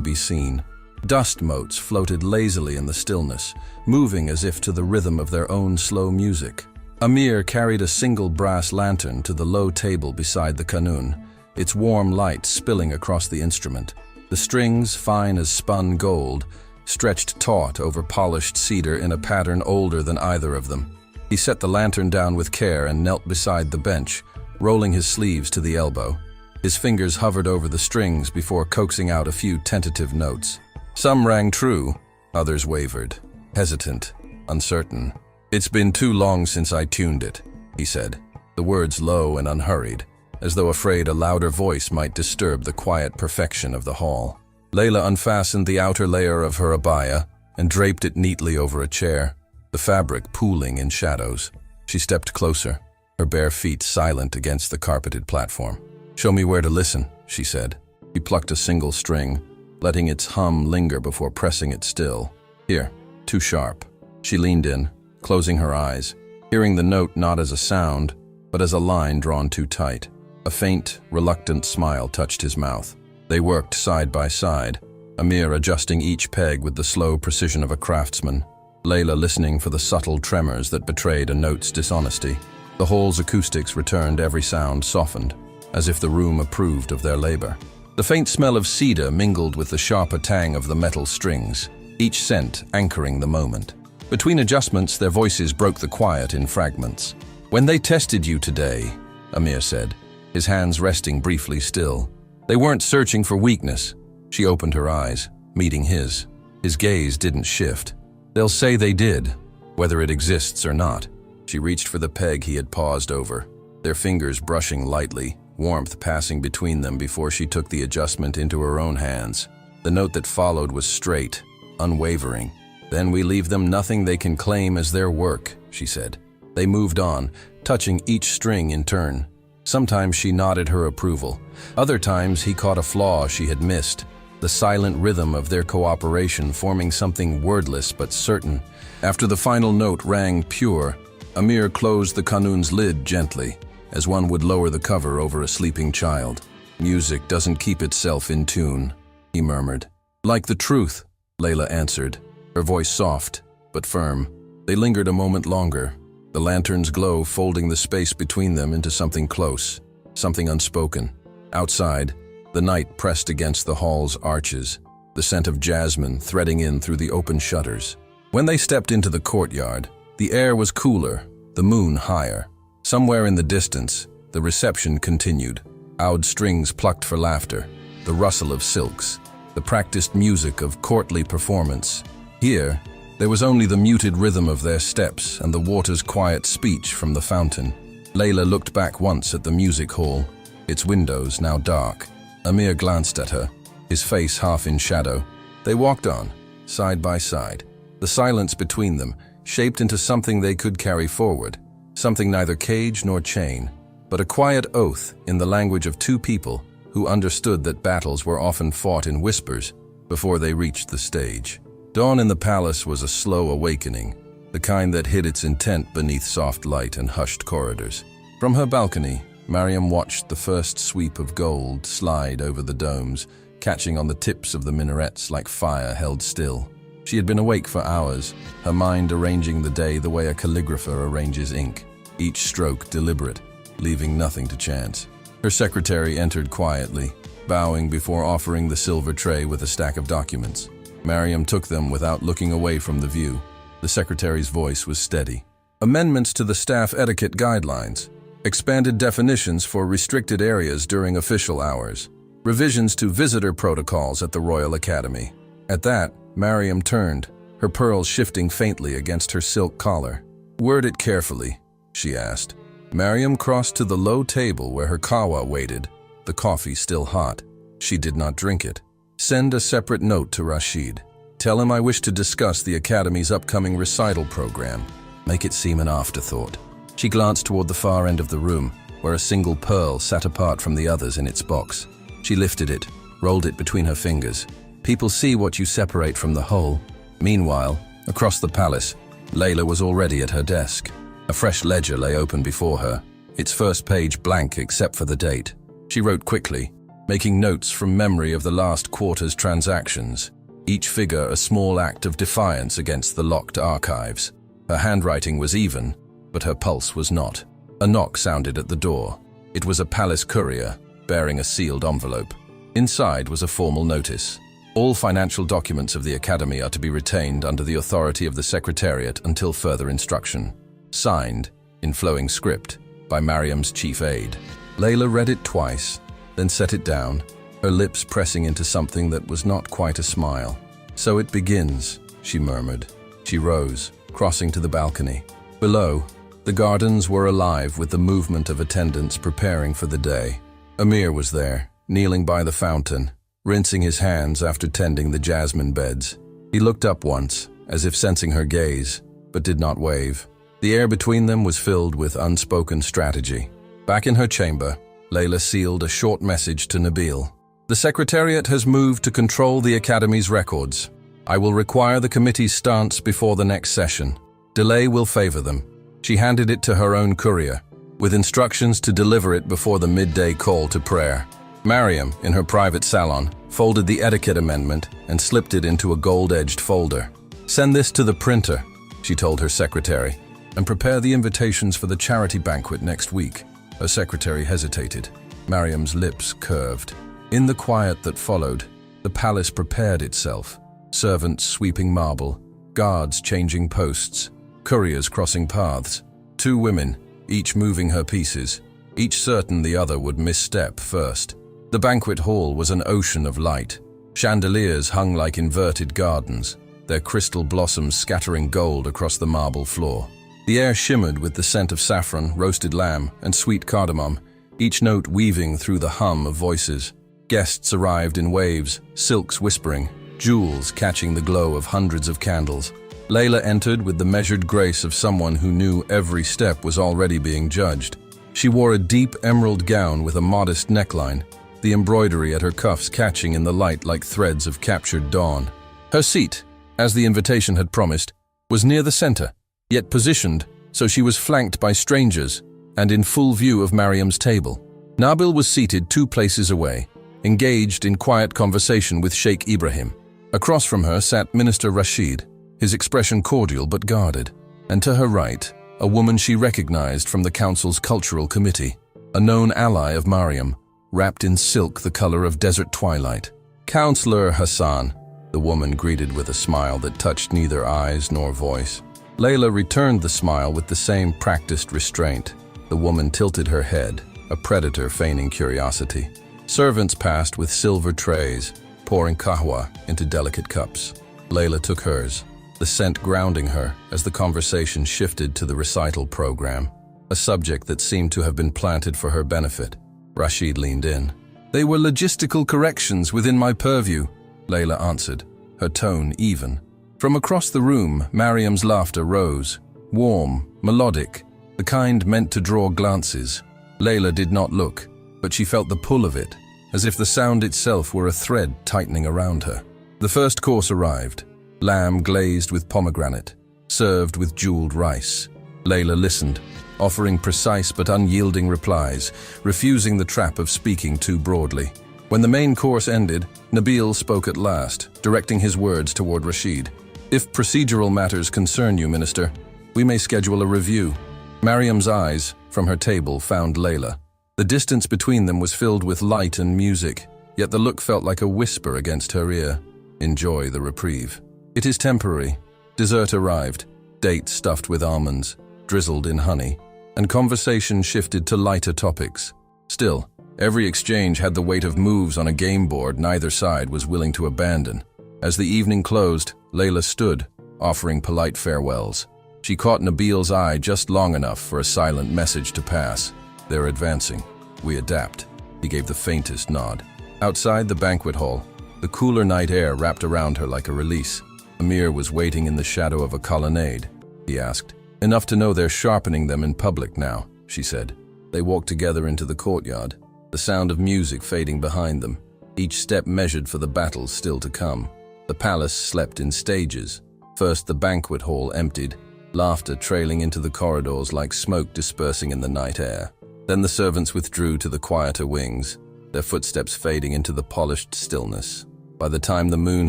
Speaker 1: be seen. Dust motes floated lazily in the stillness, moving as if to the rhythm of their own slow music. Emir carried a single brass lantern to the low table beside the kanun, its warm light spilling across the instrument. The strings, fine as spun gold, stretched taut over polished cedar in a pattern older than either of them. He set the lantern down with care and knelt beside the bench, rolling his sleeves to the elbow. His fingers hovered over the strings before coaxing out a few tentative notes. Some rang true, others wavered, hesitant, uncertain. "It's been too long since I tuned it," he said, the words low and unhurried, as though afraid a louder voice might disturb the quiet perfection of the hall. Layla unfastened the outer layer of her abaya and draped it neatly over a chair, the fabric pooling in shadows. She stepped closer, her bare feet silent against the carpeted platform. "Show me where to listen," she said. He plucked a single string, letting its hum linger before pressing it still. "Here, too sharp." She leaned in, closing her eyes, hearing the note not as a sound, but as a line drawn too tight. A faint, reluctant smile touched his mouth. They worked side by side, Emir adjusting each peg with the slow precision of a craftsman, Layla listening for the subtle tremors that betrayed a note's dishonesty. The hall's acoustics returned, every sound softened, as if the room approved of their labor. The faint smell of cedar mingled with the sharper tang of the metal strings, each scent anchoring the moment. Between adjustments, their voices broke the quiet in fragments. "When they tested you today," Emir said, his hands resting briefly still, "they weren't searching for weakness." She opened her eyes, meeting his. His gaze didn't shift. "They'll say they did, whether it exists or not." She reached for the peg he had paused over, their fingers brushing lightly, warmth passing between them before she took the adjustment into her own hands. The note that followed was straight, unwavering. "Then we leave them nothing they can claim as their work," she said. They moved on, touching each string in turn. Sometimes she nodded her approval. Other times he caught a flaw she had missed, the silent rhythm of their cooperation forming something wordless but certain. After the final note rang pure, Emir closed the kanun's lid gently, as one would lower the cover over a sleeping child. "Music doesn't keep itself in tune," he murmured. "Like the truth," Layla answered, her voice soft but firm. They lingered a moment longer, the lantern's glow folding the space between them into something close, something unspoken. Outside, the night pressed against the hall's arches, the scent of jasmine threading in through the open shutters. When they stepped into the courtyard, the air was cooler, the moon higher. Somewhere in the distance, the reception continued. Oud strings plucked for laughter, the rustle of silks, the practiced music of courtly performance. Here, there was only the muted rhythm of their steps and the water's quiet speech from the fountain. Layla looked back once at the music hall, its windows now dark. Emir glanced at her, his face half in shadow. They walked on, side by side, the silence between them shaped into something they could carry forward, something neither cage nor chain, but a quiet oath in the language of two people who understood that battles were often fought in whispers before they reached the stage. Dawn in the palace was a slow awakening, the kind that hid its intent beneath soft light and hushed corridors. From her balcony, Mariam watched the first sweep of gold slide over the domes, catching on the tips of the minarets like fire held still. She had been awake for hours, her mind arranging the day the way a calligrapher arranges ink, each stroke deliberate, leaving nothing to chance. Her secretary entered quietly, bowing before offering the silver tray with a stack of documents. Mariam took them without looking away from the view. The secretary's voice was steady. "Amendments to the staff etiquette guidelines. Expanded definitions for restricted areas during official hours. Revisions to visitor protocols at the Royal Academy." At that, Mariam turned, her pearls shifting faintly against her silk collar. "Word it carefully," she asked. Mariam crossed to the low table where her kawa waited, the coffee still hot. She did not drink it. "Send a separate note to Rashid. Tell him I wish to discuss the Academy's upcoming recital program. Make it seem an afterthought." She glanced toward the far end of the room, where a single pearl sat apart from the others in its box. She lifted it, rolled it between her fingers, People see what you separate from the whole. Meanwhile, across the palace, Layla was already at her desk. A fresh ledger lay open before her, its first page blank except for the date. She wrote quickly, making notes from memory of the last quarter's transactions, each figure a small act of defiance against the locked archives. Her handwriting was even, but her pulse was not. A knock sounded at the door. It was a palace courier, bearing a sealed envelope. Inside was a formal notice. All financial documents of the Academy are to be retained under the authority of the Secretariat until further instruction. Signed, in flowing script, by Mariam's chief aide. Layla read it twice, then set it down, her lips pressing into something that was not quite a smile. "So it begins," she murmured. She rose, crossing to the balcony. Below, the gardens were alive with the movement of attendants preparing for the day. Emir was there, kneeling by the fountain, rinsing his hands after tending the jasmine beds. He looked up once, as if sensing her gaze, but did not wave. The air between them was filled with unspoken strategy. Back in her chamber, Layla sealed a short message to Nabil. "The Secretariat has moved to control the Academy's records. I will require the committee's stance before the next session. Delay will favor them." She handed it to her own courier, with instructions to deliver it before the midday call to prayer. Mariam, in her private salon, folded the etiquette amendment and slipped it into a gold-edged folder. "Send this to the printer," she told her secretary, "and prepare the invitations for the charity banquet next week." Her secretary hesitated. Mariam's lips curved. In the quiet that followed, the palace prepared itself. Servants sweeping marble, guards changing posts, couriers crossing paths. 2 women, each moving her pieces, each certain the other would misstep first. The banquet hall was an ocean of light. Chandeliers hung like inverted gardens, their crystal blossoms scattering gold across the marble floor. The air shimmered with the scent of saffron, roasted lamb, and sweet cardamom, each note weaving through the hum of voices. Guests arrived in waves, silks whispering, jewels catching the glow of hundreds of candles. Layla entered with the measured grace of someone who knew every step was already being judged. She wore a deep emerald gown with a modest neckline, the embroidery at her cuffs catching in the light like threads of captured dawn. Her seat, as the invitation had promised, was near the center, yet positioned so she was flanked by strangers and in full view of Mariam's table. Nabil was seated 2 places away, engaged in quiet conversation with Sheikh Ibrahim. Across from her sat Minister Rashid, his expression cordial but guarded, and to her right, a woman she recognized from the council's cultural committee, a known ally of Mariam, wrapped in silk the color of desert twilight. "Counselor Hassan," the woman greeted with a smile that touched neither eyes nor voice. Layla returned the smile with the same practiced restraint. The woman tilted her head, a predator feigning curiosity. Servants passed with silver trays, pouring kahwa into delicate cups. Layla took hers, the scent grounding her as the conversation shifted to the recital program, a subject that seemed to have been planted for her benefit. Rashid leaned in. "They were logistical corrections within my purview," Layla answered, her tone even. From across the room, Mariam's laughter rose, warm, melodic, the kind meant to draw glances. Layla did not look, but she felt the pull of it, as if the sound itself were a thread tightening around her. The first course arrived, lamb glazed with pomegranate, served with jeweled rice. Layla listened, offering precise but unyielding replies, refusing the trap of speaking too broadly. When the main course ended, Nabil spoke at last, directing his words toward Rashid. "If procedural matters concern you, Minister, we may schedule a review." Mariam's eyes, from her table, found Layla. The distance between them was filled with light and music, yet the look felt like a whisper against her ear. "Enjoy the reprieve. It is temporary." Dessert arrived, dates stuffed with almonds, drizzled in honey, and conversation shifted to lighter topics. Still, every exchange had the weight of moves on a game board neither side was willing to abandon. As the evening closed, Layla stood, offering polite farewells. She caught Nabil's eye just long enough for a silent message to pass. "They're advancing. We adapt." He gave the faintest nod. Outside the banquet hall, the cooler night air wrapped around her like a release. Emir was waiting in the shadow of a colonnade. He asked. "Enough to know they're sharpening them in public now," she said. They walked together into the courtyard, the sound of music fading behind them. each step measured for the battles still to come. The palace slept in stages. First, the banquet hall emptied, laughter trailing into the corridors like smoke dispersing in the night air. Then the servants withdrew to the quieter wings, their footsteps fading into the polished stillness. By the time the moon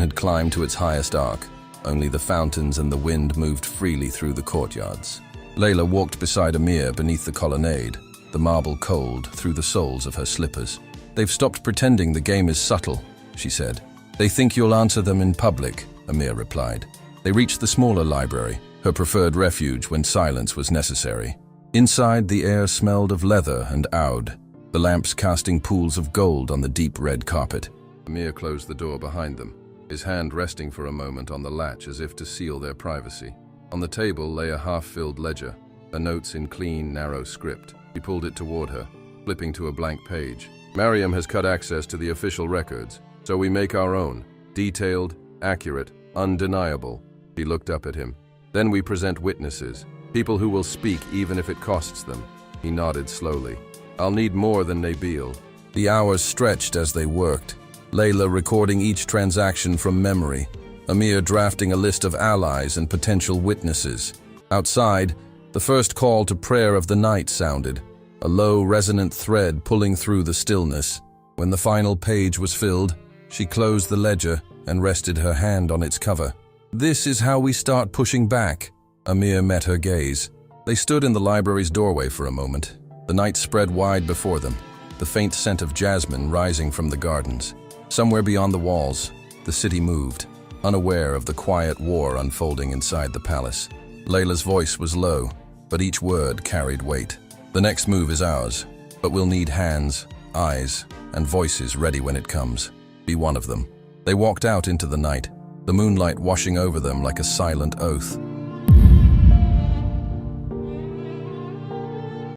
Speaker 1: had climbed to its highest arc, only the fountains and the wind moved freely through the courtyards. Layla walked beside Emir beneath the colonnade, the marble cold through the soles of her slippers. "They've stopped pretending the game is subtle," she said. "They think you'll answer them in public," Emir replied. They reached the smaller library, her preferred refuge when silence was necessary. Inside, the air smelled of leather and oud, the lamps casting pools of gold on the deep red carpet. Emir closed the door behind them, his hand resting for a moment on the latch as if to seal their privacy. On the table lay a half-filled ledger, her notes in clean, narrow script. He pulled it toward her, flipping to a blank page. "Mariam has cut access to the official records, so we make our own. Detailed, accurate, undeniable." He looked up at him. "Then we present witnesses, people who will speak even if it costs them." He nodded slowly. "I'll need more than Nabil." The hours stretched as they worked, Layla recording each transaction from memory, Emir drafting a list of allies and potential witnesses. Outside, the first call to prayer of the night sounded, a low, resonant thread pulling through the stillness. When the final page was filled, she closed the ledger and rested her hand on its cover. "This is how we start pushing back." Emir met her gaze. They stood in the library's doorway for a moment. The night spread wide before them, the faint scent of jasmine rising from the gardens. Somewhere beyond the walls, the city moved, unaware of the quiet war unfolding inside the palace. Layla's voice was low, but each word carried weight. "The next move is ours, but we'll need hands, eyes, and voices ready when it comes. Be one of them." They walked out into the night, the moonlight washing over them like a silent oath.